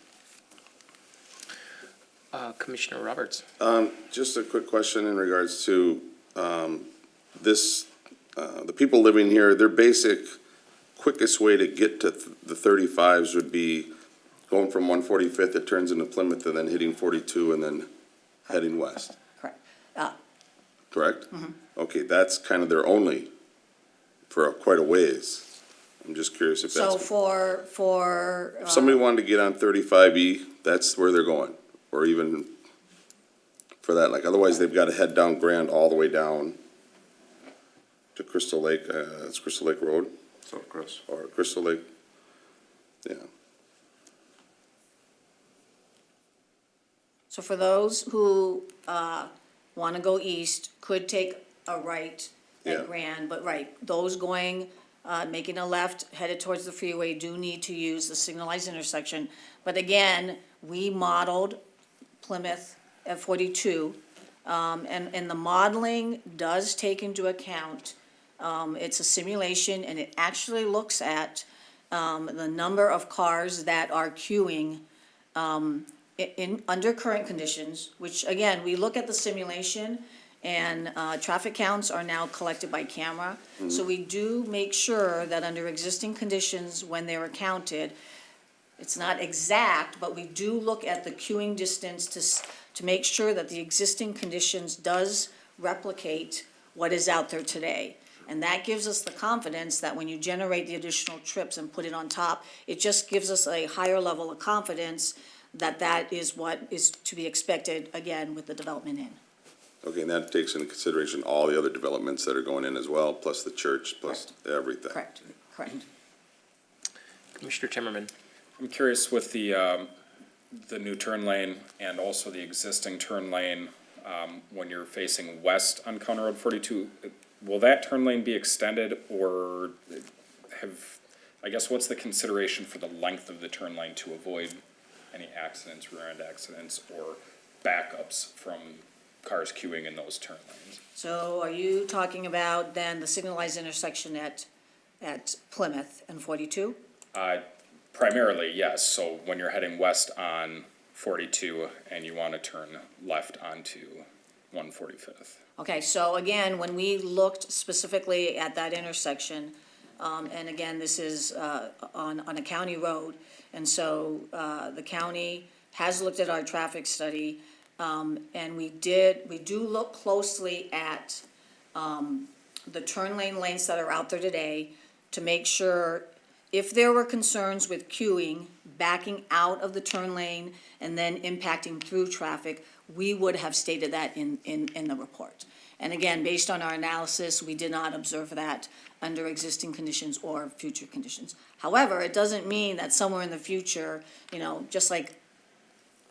Commissioner Roberts? Just a quick question in regards to this, the people living here, their basic quickest way to get to the 35s would be going from 145th, it turns into Plymouth, and then hitting 42 and then heading west, Correct. correct? Okay, that's kind of their only for quite a ways. I'm just curious if So that's, for. if somebody wanted to get on 35E, that's where they're going. Or even for that, like, otherwise they've got to head down Grand all the way down to Crystal Lake, it's Crystal Lake Road, So, Chris, or Crystal Lake, yeah. So for those who want to go east, could take a right Yeah. at Grand, but right, those going, making a left, headed towards the freeway do need to use the signalized intersection. But again, we modeled Plymouth at 42, and the modeling does take into account, it's a simulation, and it actually looks at the number of cars that are queuing under current conditions, which, again, we look at the simulation, and traffic counts are now collected by camera. So we do make sure that under existing conditions, when they were counted, it's not exact, but we do look at the queuing distance to make sure that the existing conditions does replicate what is out there today. And that gives us the confidence that when you generate the additional trips and put it on top, it just gives us a higher level of confidence that that is what is to be expected, again, with the development in. Okay, and that takes into consideration all the other developments that are going in as well, plus the church, plus everything. Correct, correct. Commissioner Timmerman. I'm curious with the new turn lane and also the existing turn lane, when you're facing west on County Road 42, will that turn lane be extended or I guess what's the consideration for the length of the turn lane to avoid any accidents, rear-end accidents, or backups from cars queuing in those turn lanes? So are you talking about then the signalized intersection at Plymouth and 42? Primarily, yes. So when you're heading west on 42 and you want to turn left onto 145th. Okay, so again, when we looked specifically at that intersection, and again, this is on a county road, and so the county has looked at our traffic study, and we do look closely at the turn lanes that are out there today to make sure if there were concerns with queuing, backing out of the turn lane and then impacting through traffic, we would have stated that in the report. And again, based on our analysis, we did not observe that under existing conditions or future conditions. However, it doesn't mean that somewhere in the future, just like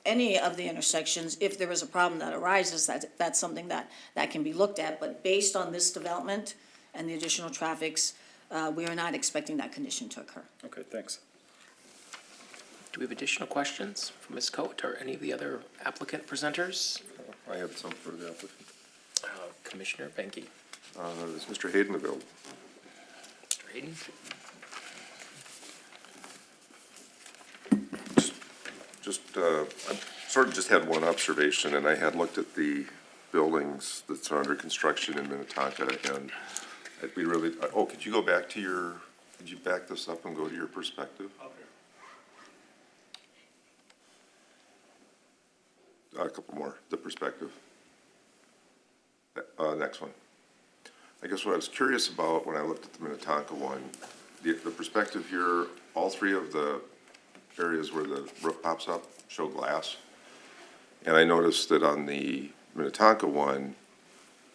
any of the intersections, if there is a problem that arises, that's something that can be looked at. But based on this development and the additional traffics, we are not expecting that condition to occur. Okay, thanks. Do we have additional questions for Ms. Coate or any of the other applicant presenters? I had some for the applicant. Commissioner Benke. Is Mr. Hayden available? Mr. Hayden? I sort of just had one observation, and I had looked at the buildings that are under construction in Minnetonka, and we really, could you go back to could you back this up and go to your perspective? A couple more, the perspective. Next one. I guess what I was curious about when I looked at the Minnetonka one, the perspective here, all three of the areas where the roof pops up show glass. And I noticed that on the Minnetonka one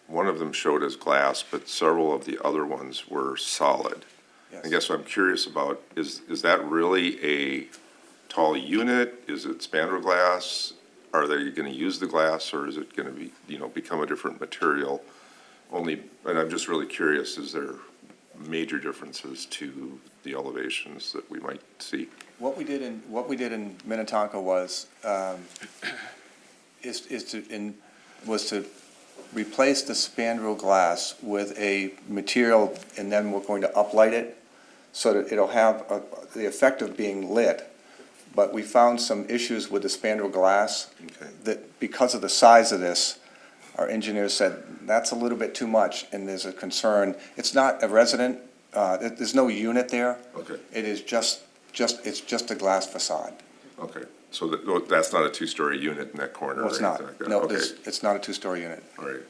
of them showed as glass, but several of the other ones were solid. Yes. I guess what I'm curious about, is that really a tall unit? Is it spandrel glass? Are they gonna use the glass, or is it gonna be, become a different material? And I'm just really curious, is there major differences to the elevations that we might see? What we did in Minnetonka was to replace the spandrel glass with a material, and then we're going to uplight it so that it'll have the effect of being lit. But we found some issues with the spandrel glass Okay. that because of the size of this, our engineers said, that's a little bit too much, and there's a concern. It's not a resident, there's no unit there. Okay. It is it's just a glass facade. Okay, so that's not a two-story unit in that corner No, or it's anything not. like that? No, Okay, it's not a two-story unit. all right.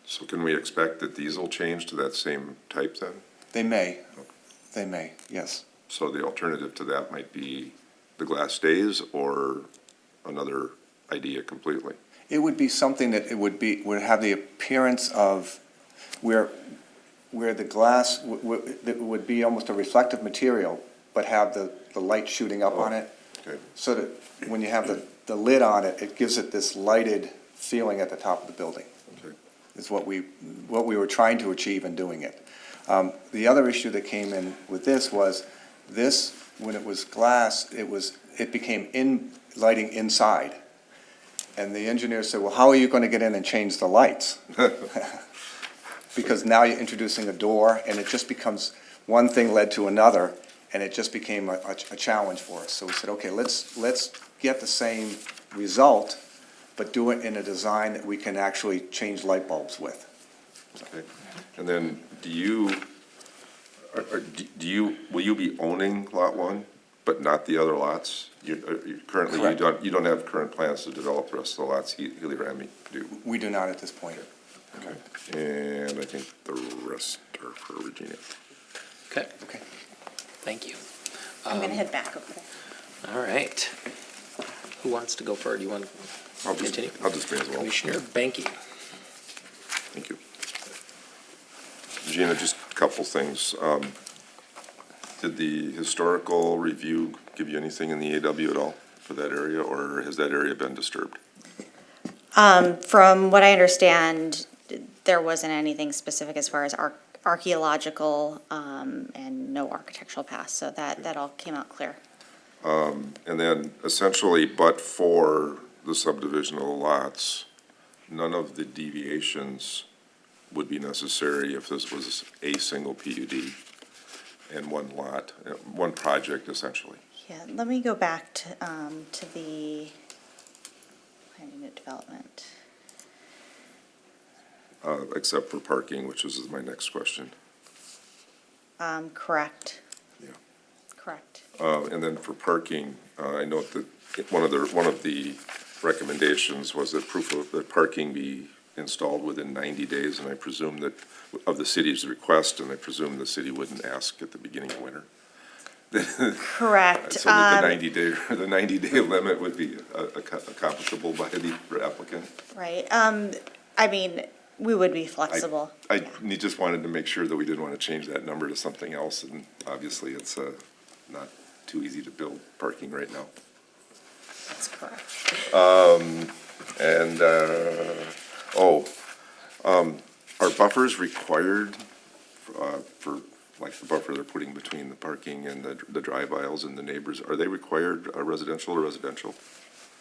So can we expect that these will change to that same type then? They may. They may, yes. So the alternative to that might be the glass stays or another idea completely. It would be something that would have the appearance of where the glass that would be almost a reflective material, but have the light shooting up on it. Okay. So that when you have the lid on it, it gives it this lighted feeling at the top of the building. Okay. Is what we were trying to achieve in doing it. The other issue that came in with this was, when it was glass, it became lighting inside. And the engineer said, well, how are you going to get in and change the lights? Because now you're introducing a door, and it just becomes, one thing led to another, and it just became a challenge for us. So we said, okay, let's get the same result, but do it in a design that we can actually change light bulbs with. Okay. And then will you be owning Lot 1, but not the other lots? Currently, Correct. you don't have current plans to develop the rest of the lots, Healy Ramey do? We do not at this point. Okay. And I think the rest are for Regina. Okay, Okay. thank you. I'm gonna head back over there. All right. Who wants to go first? You want I'll to just continue? be as well. Commissioner Banky. Thank you. Regina, just a couple things. Did the historical review give you anything in the AW at all for that area, or has that area been disturbed? From what I understand, there wasn't anything specific as far as archaeological, and no architectural past, so that all came out clear. And then essentially, but for the subdivision of the lots, none of the deviations would be necessary if this was a single PUD and one lot, one project essentially. Yeah, let me go back to the planning unit development. Except for parking, which is my next question. Correct. Yeah. Correct. And then for parking, I note that one of the recommendations was that that parking be installed within 90 days, and I presume that, of the city's request, and I presume the city wouldn't ask at the beginning of winter. Correct. So that the 90-day limit would be accomplishable by the applicant. Right. I mean, we would be flexible. I Yeah. just wanted to make sure that we didn't want to change that number to something else, and obviously it's not too easy to build parking right now. That's correct. And, are buffers required for, like the buffer they're putting between the parking and the drive aisles and the neighbors? Are they required residential to residential?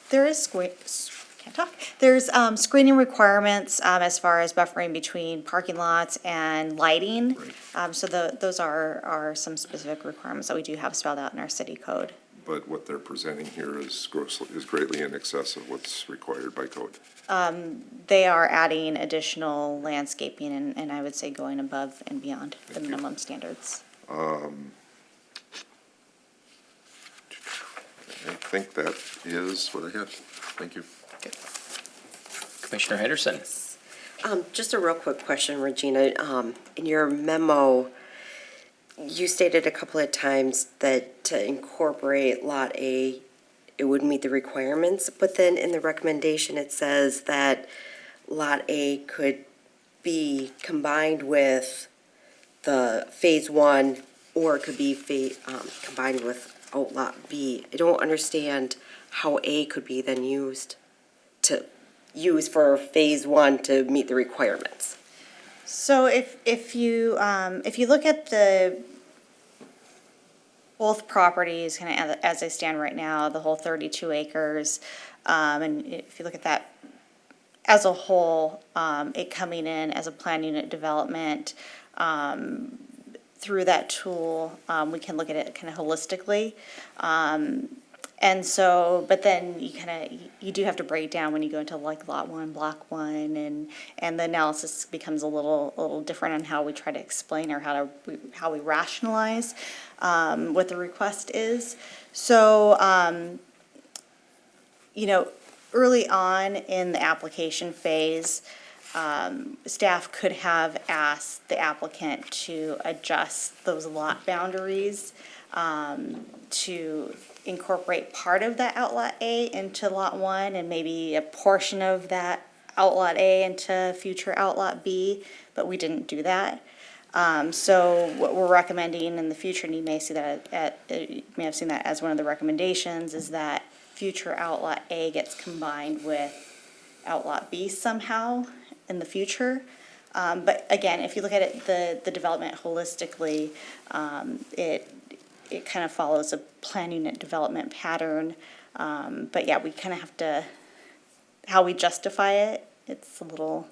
There is can't talk. There's screening requirements as far as buffering between parking lots and lighting. Right. So those are some specific requirements that we do have spelled out in our city code. But what they're presenting here is greatly in excess of what's required by code. They are adding additional landscaping and I would say going above and beyond the Thank you. minimum standards. I think that is what I had. Thank you. Commissioner Henderson. Just a real quick question, Regina. In your memo, you stated a couple of times that to incorporate Lot A, it would meet the requirements, but then in the recommendation, it says that Lot A could be combined with the Phase 1, or it could be combined with Lot B. I don't understand how A could be then used for Phase 1 to meet the requirements. So if you look at both properties kind of as they stand right now, the whole 32 acres, and if you look at that as a whole, it coming in as a plan unit development, through that tool, we can look at it kind of holistically. And so, but then you do have to break it down when you go into like Lot 1, Block 1, and the analysis becomes a little different on how we try to explain or how we rationalize what the request is. So, early on in the application phase, staff could have asked the applicant to adjust those lot boundaries to incorporate part of that outlot A into lot 1 and maybe a portion of that outlot A into future outlot B, but we didn't do that. So what we're recommending in the future, and you may see that you may have seen that as one of the recommendations, is that future outlot A gets combined with outlot B somehow in the future. But again, if you look at it, the development holistically, it kind of follows a plan unit development pattern. But yeah, we kind of have to, how we justify it, it's a little,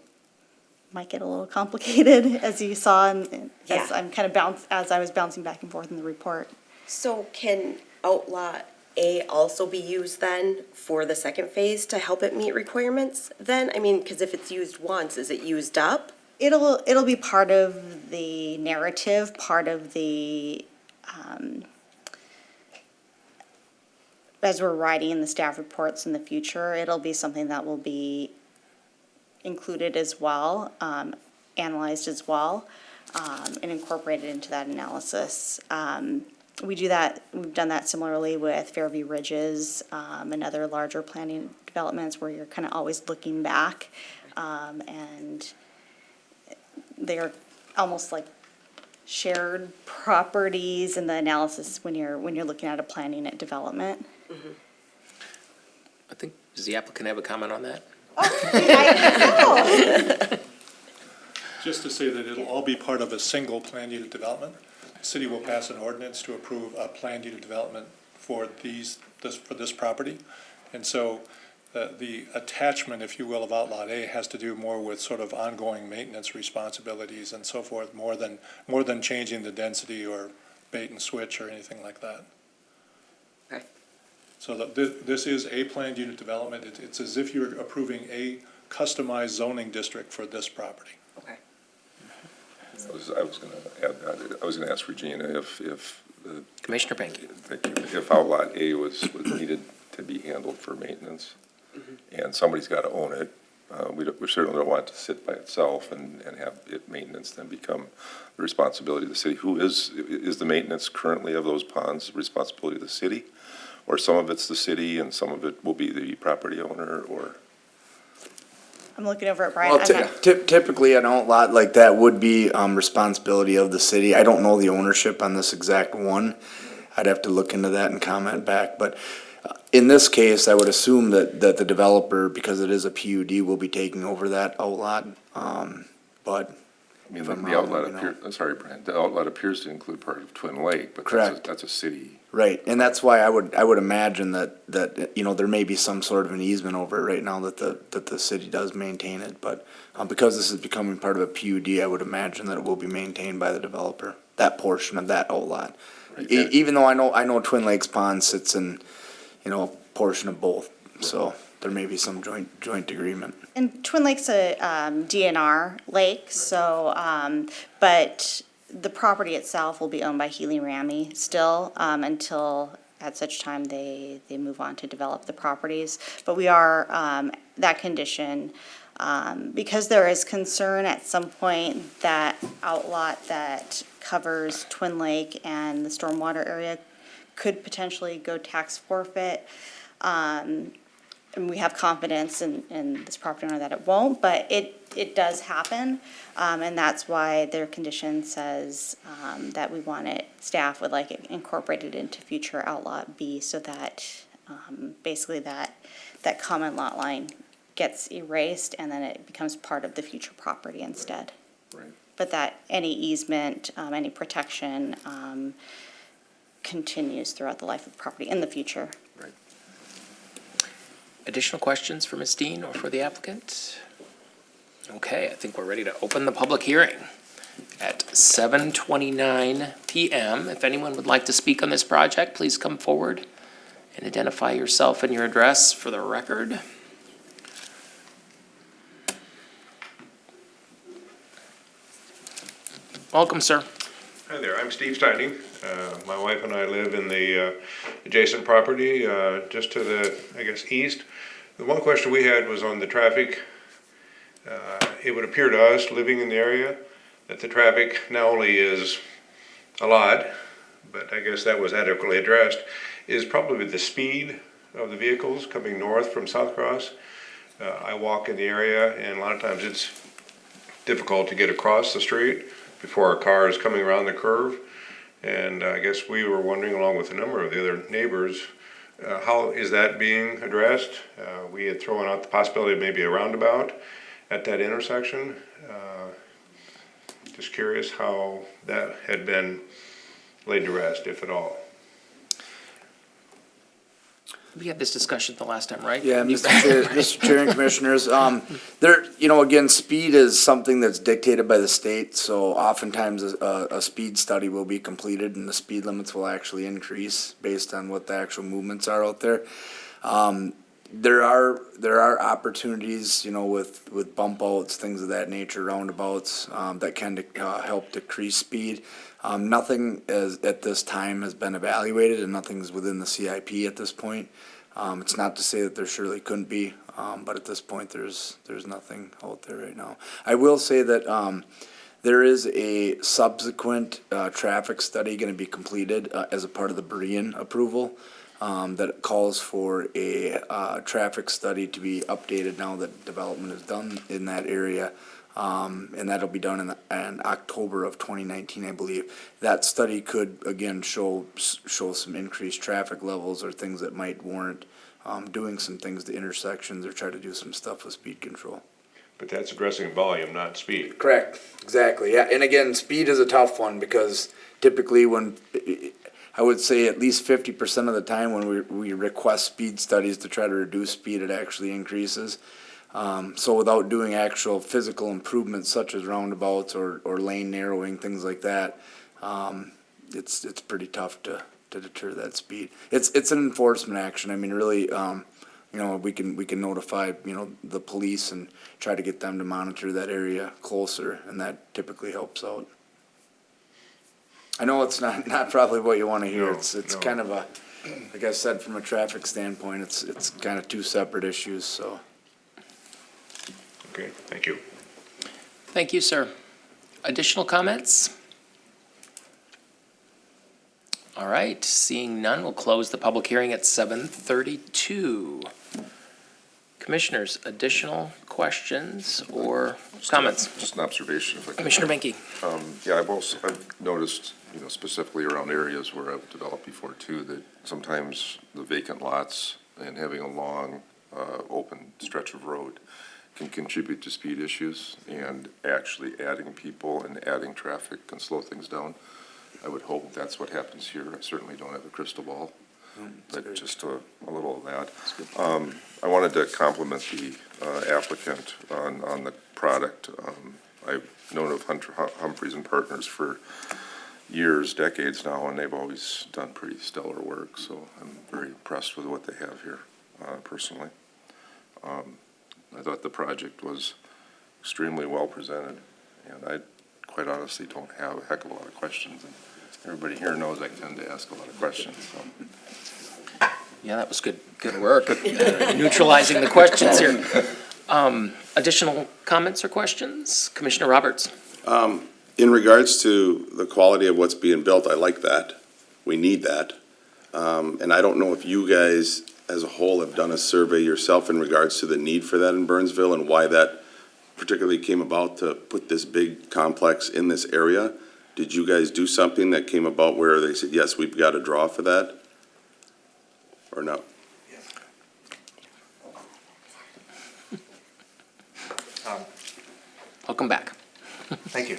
might get a little complicated, as you saw, and as Yeah. I'm kind of as I was bouncing back and forth in the report. So can outlot A also be used then for the second phase to help it meet requirements then? I mean, because if it's used once, is it used up? It'll be part of the narrative, part of the, as we're writing the staff reports in the future, it'll be something that will be included as well, analyzed as well, and incorporated into that analysis. We do that, we've done that similarly with Fairview Ridges, and other larger planning developments where you're kind of always looking back, and they're almost like shared properties in the analysis when you're looking at a plan unit development. I think, does the applicant have a comment on that? Just to say that it'll all be part of a single planned unit development. The city will pass an ordinance to approve a planned unit development for this property. And so the attachment, if you will, of outlot A has to do more with sort of ongoing maintenance responsibilities and so forth, more than changing the density or bait and switch or anything like that. Okay. So this is a planned unit development. It's as if you're approving a customized zoning district for this property. Okay. I was gonna add that, I was gonna ask Regina if the, Commissioner Pankey. thank you, if outlot A was needed to be handled for maintenance, and somebody's gotta own it, we certainly don't want it to sit by itself and have it maintenance then become the responsibility of the city. Who is the maintenance currently of those ponds the responsibility of the city? Or some of it's the city and some of it will be the property owner, or? I'm looking over at Brian. Well, I'm not- typically an outlot like that would be, responsibility of the city. I don't know the ownership on this exact one. I'd have to look into that and comment back, but in this case, I would assume that the developer, because it is a PUD, will be taking over that outlot, but. I mean, if I'm the wrong, outlet let me know. appears, sorry, Brian, the outlet appears to include part of Twin Lake, but Correct. that's a city. Right, and that's why I would imagine that, there may be some sort of an easement over it right now that the city does maintain it, but, because this is becoming part of a PUD, I would imagine that it will be maintained by the developer, that portion of that outlot. Right. Even though I know Twin Lakes Pond sits in, a portion of both, so there may be some joint agreement. And Twin Lake's a DNR lake, so, but the property itself will be owned by Healy Ramey still, until at such time they move on to develop the properties. But we are, that condition, because there is concern at some point that outlot that covers Twin Lake and the stormwater area could potentially go tax forfeit. And we have confidence in this property owner that it won't, but it does happen. And that's why their condition says, that we want it, staff would like it incorporated into future outlot B so that, basically that common lot line gets erased and then it becomes part of the future property instead. Right. But that any easement, any protection, continues throughout the life of the property in the future. Right. Additional questions for Ms. Dean or for the applicant? Okay, I think we're ready to open the public hearing at 7:29 PM. If anyone would like to speak on this project, please come forward and identify yourself and your address for the record. Welcome, sir. Hi there, I'm Steve Steining. My wife and I live in the adjacent property, just to the, I guess, east. The one question we had was on the traffic it would appear to us, living in the area, that the traffic not only is a lot, but I guess that was adequately addressed, is probably the speed of the vehicles coming north from South Cross. I walk in the area, and a lot of times it's difficult to get across the street before a car is coming around the curve. And I guess we were wondering, along with a number of the other neighbors, how is that being addressed? We had thrown out the possibility of maybe a roundabout at that intersection. Just curious how that had been laid to rest, if at all. We had this discussion the last time, right? Yeah, Mr. Chair and Commissioners, again, speed is something that's dictated by the state, so oftentimes a speed study will be completed and the speed limits will actually increase based on what the actual movements are out there. There are opportunities, with bump outs, things of that nature, roundabouts, that can help decrease speed. Nothing at this time has been evaluated and nothing's within the CIP at this point. It's not to say that there surely couldn't be, but at this point, there's nothing out there right now. I will say that, there is a subsequent, traffic study gonna be completed, as a part of the Berean approval, that calls for a, traffic study to be updated now that development is done in that area. And that'll be done in October of 2019, I believe. That study could, again, show some increased traffic levels or things that might warrant, doing some things to intersections or try to do some stuff with speed control. But that's addressing volume, not speed. Correct, exactly, yeah, and again, speed is a tough one because typically I would say at least 50% of the time when we request speed studies to try to reduce speed, it actually increases. So without doing actual physical improvements such as roundabouts or lane narrowing, things like that, it's pretty tough to deter that speed. It's an enforcement action. I mean, really, we can notify, the police and try to get them to monitor that area closer, and that typically helps out. I know it's not probably what you want to hear. No, It's no. kind of like I said, from a traffic standpoint, it's kind of two separate issues, so. Okay, thank you. Thank you, sir. Additional comments? All right, seeing none, we'll close the public hearing at 7:32. Commissioners, additional questions or comments? Just an observation, if I can. Commissioner Benke. Yeah, I've noticed, specifically around areas where I've developed before too, that sometimes the vacant lots and having a long, open stretch of road can contribute to speed issues, and actually adding people and adding traffic can slow things down. I would hope that's what happens here. I certainly don't have a crystal ball, but just a little of that. I wanted to compliment the applicant on the product. I've known of Humphreys and Partners for years, decades now, and they've always done pretty stellar work, so I'm very impressed with what they have here, personally. I thought the project was extremely well presented, and I quite honestly don't have a heck of a lot of questions. And everybody here knows I tend to ask a lot of questions, so. Yeah, that was good work, neutralizing the questions here. Additional comments or questions? Commissioner Roberts. In regards to the quality of what's being built, I like that. We need that. And I don't know if you guys as a whole have done a survey yourself in regards to the need for that in Burnsville and why that particularly came about to put this big complex in this area. Did you guys do something that came about where they said, yes, we've got a draw for that? Or no? Welcome back. Thank you.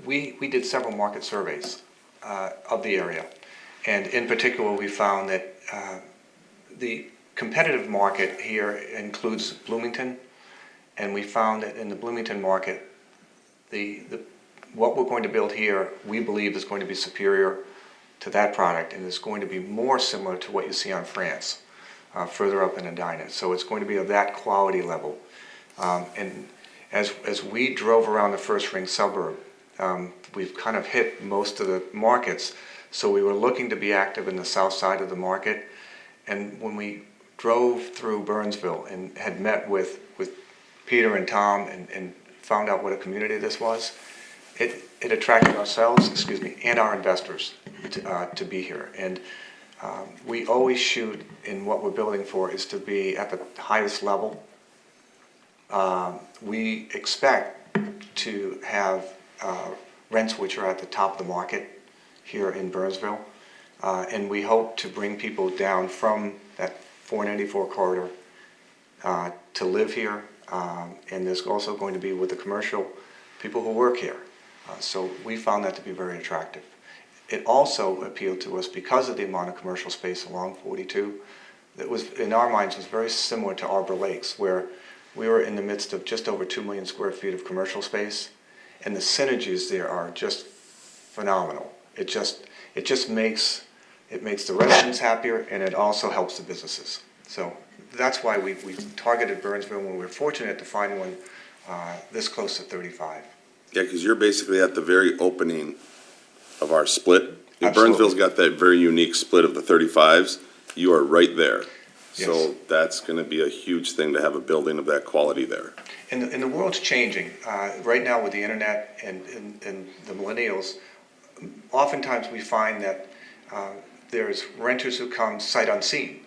We did several market surveys of the area, and in particular, we found that the competitive market here includes Bloomington, and we found that in the Bloomington market, what we're going to build here, we believe is going to be superior to that product, and is going to be more similar to what you see on France, further up in Edina. So it's going to be of that quality level. And as we drove around the first ring suburb, we've kind of hit most of the markets. So we were looking to be active in the south side of the market. And when we drove through Burnsville and had met with Peter and Tom and found out what a community this was, it attracted ourselves, and our investors to be here. And we always shoot in what we're building for is to be at the highest level. We expect to have rents which are at the top of the market here in Burnsville. And we hope to bring people down from that 494 corridor to live here. And there's also going to be with the commercial people who work here. So we found that to be very attractive. It also appealed to us because of the amount of commercial space along 42. That was, in our minds, was very similar to Arbor Lakes, where we were in the midst of just over 2 million square feet of commercial space, and the synergies there are just phenomenal. It just makes the residents happier, and it also helps the businesses. So that's why we targeted Burnsville when we were fortunate to find one this close to 35. Yeah, because you're basically at the very opening of our split. Absolutely. Burnsville's got that very unique split of the 35s. You are right there. Yes. So that's going to be a huge thing to have a building of that quality there. And the world's changing. Right now with the internet and the millennials, oftentimes we find that there's renters who come sight unseen.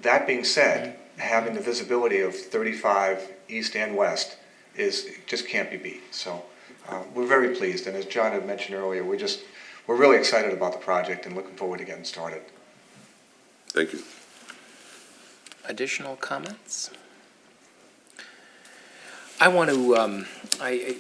That being said, having the visibility of 35 east and west just can't be beat. So we're very pleased, and as John had mentioned earlier, we're really excited about the project and looking forward to getting started. Thank you. Additional comments? I want to,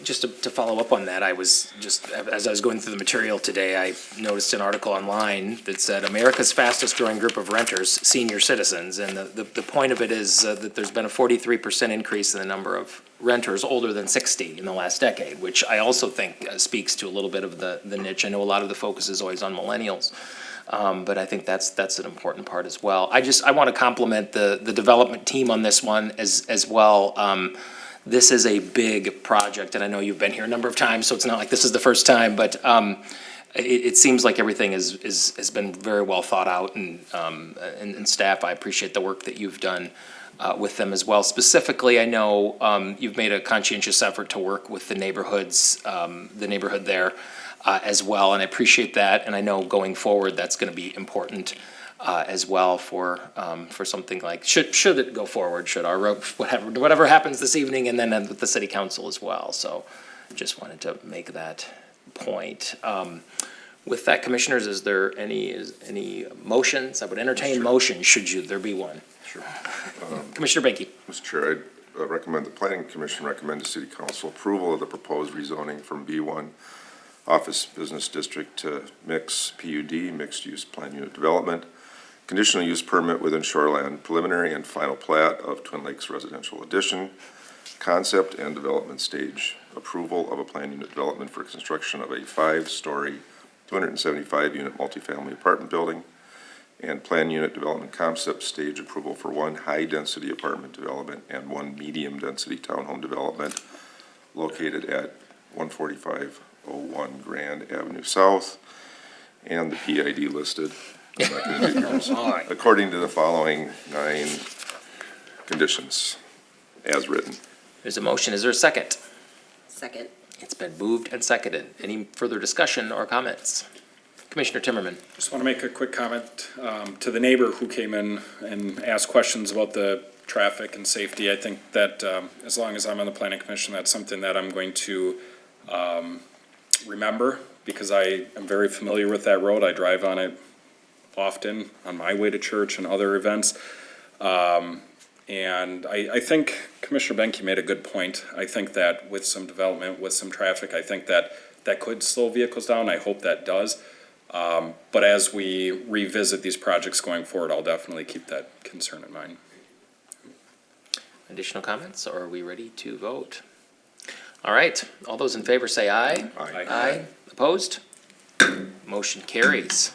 just to follow up on that, as I was going through the material today, I noticed an article online that said America's fastest growing group of renters, senior citizens. And the point of it is that there's been a 43% increase in the number of renters older than 60 in the last decade, which I also think speaks to a little bit of the niche. I know a lot of the focus is always on millennials. But I think that's an important part as well. I want to compliment the development team on this one as well. This is a big project, and I know you've been here a number of times, so it's not like this is the first time, but it seems like everything has been very well thought out, and staff, I appreciate the work that you've done with them as well. Specifically, I know you've made a conscientious effort to work with the neighborhood there as well, and I appreciate that, and I know going forward that's going to be important as well for something like, should it go forward, should our road, whatever happens this evening, and then with the city council as well. So just wanted to make that point. With that, commissioners, is there any motions? I would entertain motions, should there be one. Sure. Commissioner Benke. Mr. Chair, I recommend the Planning Commission recommend to City Council approval of the proposed rezoning from B1 Office Business District to mix PUD, Mixed Use Plan Unit Development, conditional use permit within shoreline, preliminary and final plat of Twin Lakes Residential Addition, concept and development stage approval of a plan unit development for construction of a 5-story, 275-unit multifamily apartment building, and plan unit development concept stage approval for 1 high-density apartment development and 1 medium-density townhome development located at 14501 Grand Avenue South, and the PID listed. According to the following 9 conditions, as written. There's a motion. Is there a second? Second. It's been moved and seconded. Any further discussion or comments? Commissioner Timmerman. Just want to make a quick comment to the neighbor who came in and asked questions about the traffic and safety. I think that as long as I'm on the planning commission, that's something that I'm going to remember, because I am very familiar with that road. I drive on it often on my way to church and other events. And I think Commissioner Benke made a good point. I think that with some development, with some traffic, I think that could slow vehicles down. I hope that does. But as we revisit these projects going forward, I'll definitely keep that concern in mind. Additional comments, or are we ready to vote? All right, all those in favor say aye. Aye. Aye. Opposed? Motion carries.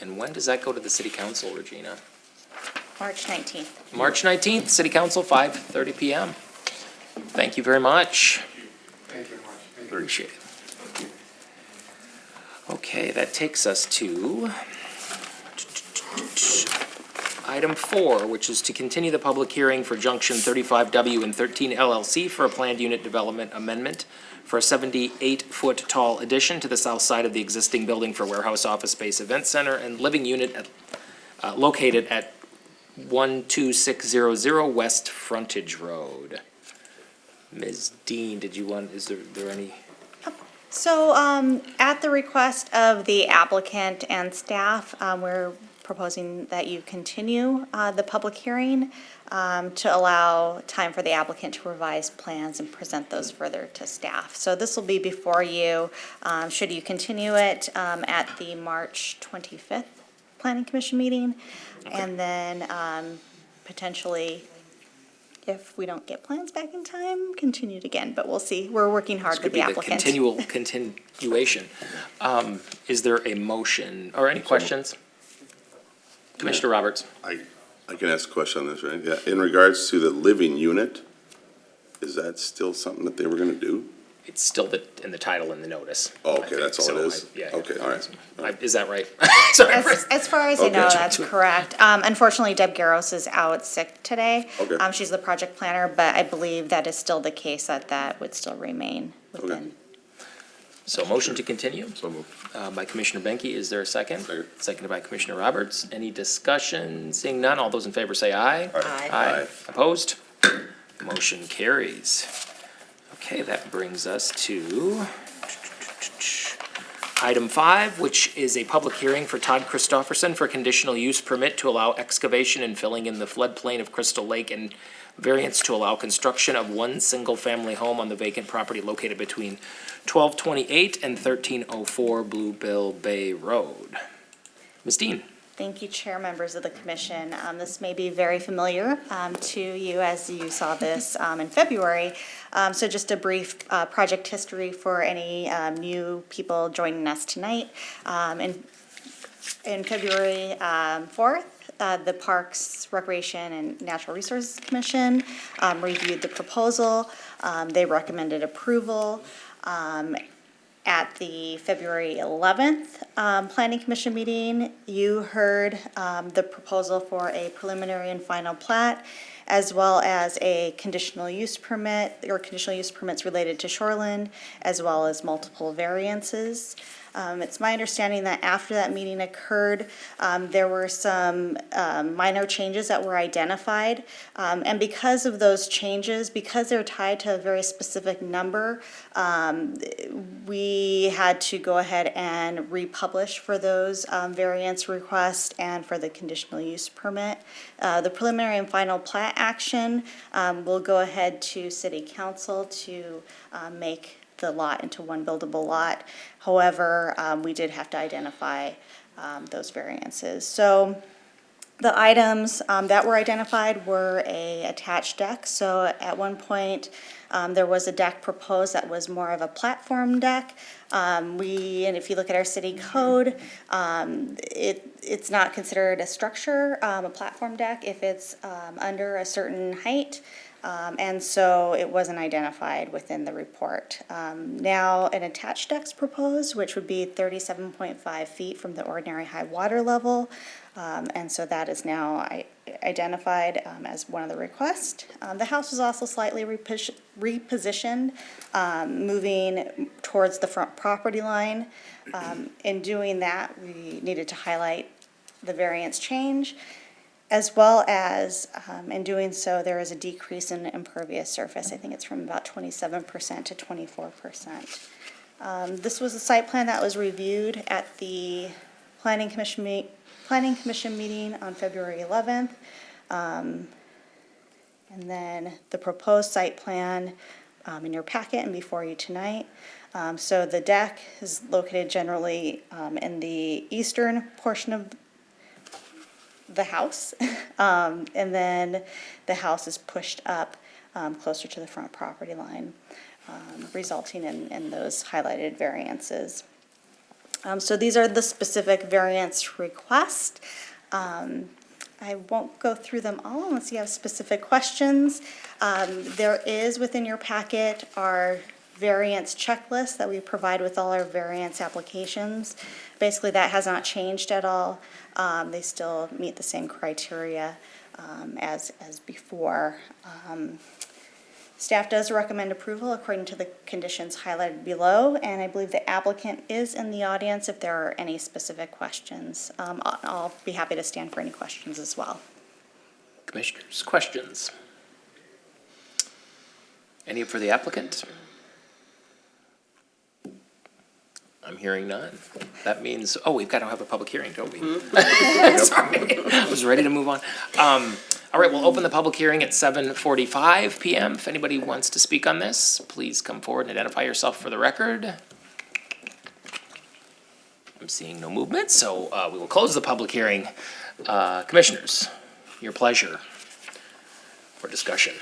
And when does that go to the city council, Regina? March 19th. March 19th, city council, 5:30 PM. Thank you very much. Thank you very much. Appreciate it. Okay, that takes us to item 4, which is to continue the public hearing for Junction 35W and 13 LLC for a planned unit development amendment for a 78-foot tall addition to the south side of the existing building for warehouse, office space, event center, and living unit located at 12600 West Frontage Road. Ms. Dean, is there any? So, at the request of the applicant and staff, we're proposing that you continue, the public hearing, to allow time for the applicant to revise plans and present those further to staff. So this will be before you, should you continue it, at the March 25th Planning Commission meeting. And then, potentially, if we don't get plans back in time, continued again, but we'll see. We're working hard This with could be the the applicant. continuation. Is there a motion or any questions? Commissioner Roberts? I can ask a question on this, right? Yeah, in regards to the living unit, is that still something that they were gonna do? It's still in the title and the notice. Oh, I okay, think. that's all So it is? yeah. Okay, all right. Is that right? Sorry. As far as I know, Okay. that's correct. Unfortunately, Deb Garros is out sick today. Okay. She's the project planner, but I believe that is still the case, that would still remain within. So motion to continue, So moved. by Commissioner Benke. Is there a second? Second. Seconded by Commissioner Roberts. Any discussion? Seeing none, all those in favor say aye. Aye. Aye. Opposed? Motion carries. Okay, that brings us to item 5, which is a public hearing for Todd Christofferson for conditional use permit to allow excavation and filling in the floodplain of Crystal Lake and variance to allow construction of one single-family home on the vacant property located between 1228 and 1304 Bluebill Bay Road. Ms. Dean? Thank you, Chair, members of the commission. This may be very familiar to you as you saw this in February. So just a brief project history for any new people joining us tonight. In February 4th, the Parks, Recreation, and Natural Resources Commission reviewed the proposal. They recommended approval. At the February 11th Planning Commission meeting, you heard the proposal for a preliminary and final plat, as well as a conditional use permit, or conditional use permits related to shoreline, as well as multiple variances. It's my understanding that after that meeting occurred, there were some minor changes that were identified. And because of those changes, because they're tied to a very specific number, we had to go ahead and republish for those variance requests and for the conditional use permit. The preliminary and final plat action will go ahead to City Council to make the lot into one buildable lot. However, we did have to identify those variances. So the items that were identified were a attached deck. So at one point, there was a deck proposed that was more of a platform deck. And if you look at our city code, it's not considered a structure, a platform deck, if it's under a certain height. And so it wasn't identified within the report. Now, an attached deck's proposed, which would be 37.5 feet from the ordinary high water level. And so that is now identified as one of the requests. The house was also slightly repositioned, moving towards the front property line. In doing that, we needed to highlight the variance change, as well as, in doing so, there is a decrease in impervious surface. I think it's from about 27% to 24%. This was a site plan that was reviewed at the Planning Commission meeting on February 11th. And then the proposed site plan in your packet and before you tonight. So the deck is located generally in the eastern portion of the house, and then the house is pushed up closer to the front property line, resulting in those highlighted variances. So these are the specific variance requests. I won't go through them all unless you have specific questions. There is within your packet are variance checklist that we provide with all our variance applications. Basically, that has not changed at all. They still meet the same criteria as before. Staff does recommend approval according to the conditions highlighted below, and I believe the applicant is in the audience if there are any specific questions. I'll be happy to stand for any questions as well. Commissioners, questions? Any for the applicant? I'm hearing none. That means, oh, we've got to have a public hearing, don't we? Sorry, I was ready to move on. All right, we'll open the public hearing at 7:45 PM. If anybody wants to speak on this, please come forward and identify yourself for the record. I'm seeing no movement, so we will close the public hearing. Commissioners, your pleasure for discussion.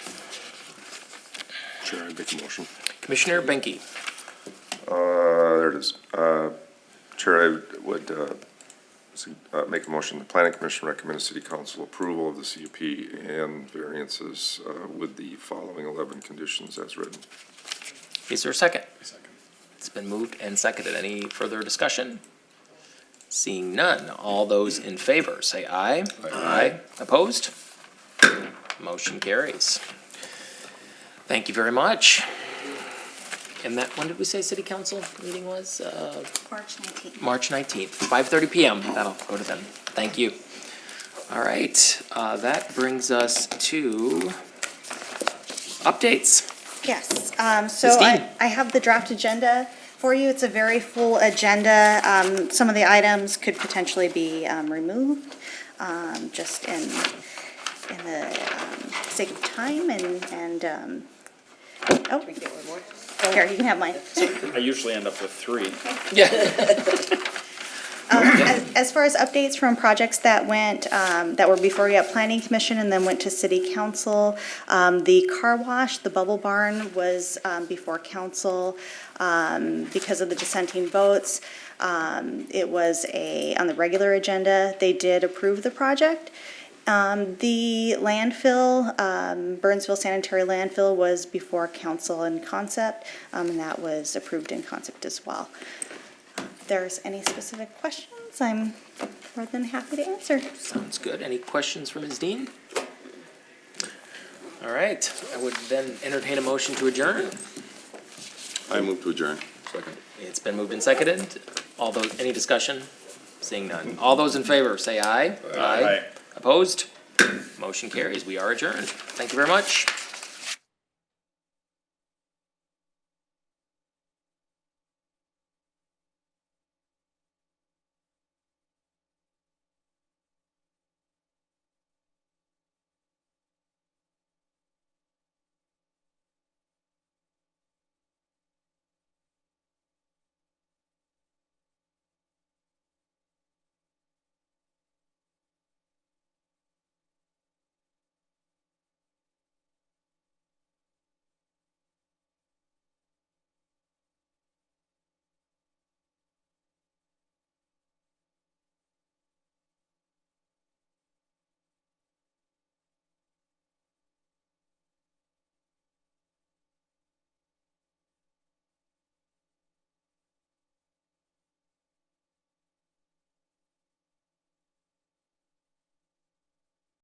Chair, I make a motion. Commissioner Benke. There it is. Chair, I would make a motion. The planning commission recommends city council approval of the CUP and variances with the following 11 conditions as written. Is there a second? Second. It's been moved and seconded. Any further discussion? Seeing none, all those in favor say aye. Aye. Opposed? Motion carries. Thank you very much. And that, when did we say city council meeting was? March 19th. March 19th, 5:30 PM. That'll go to them. Thank you. All right, that brings us to updates. Yes, so Christine. I have the draft agenda for you. It's a very full agenda. Some of the items could potentially be removed, just in the sake of time and, oh. Here, you can have mine. I usually end up with 3. Yeah. As far as updates from projects that went, that were before we got planning commission and then went to city council, the car wash, the Bubble Barn was, before council, because of the dissenting votes. It was on the regular agenda. They did approve the project. The landfill, Burnsville Sanitary Landfill was before council in concept, and that was approved in concept as well. If there's any specific questions, I'm more than happy to answer. Sounds good. Any questions for Ms. Dean? All right, I would then entertain a motion to adjourn. I move to adjourn. Second. It's been moved and seconded. All those, any discussion? Seeing none. All those in favor, say aye. Aye. Opposed? Motion carries. We are adjourned. Thank you very much.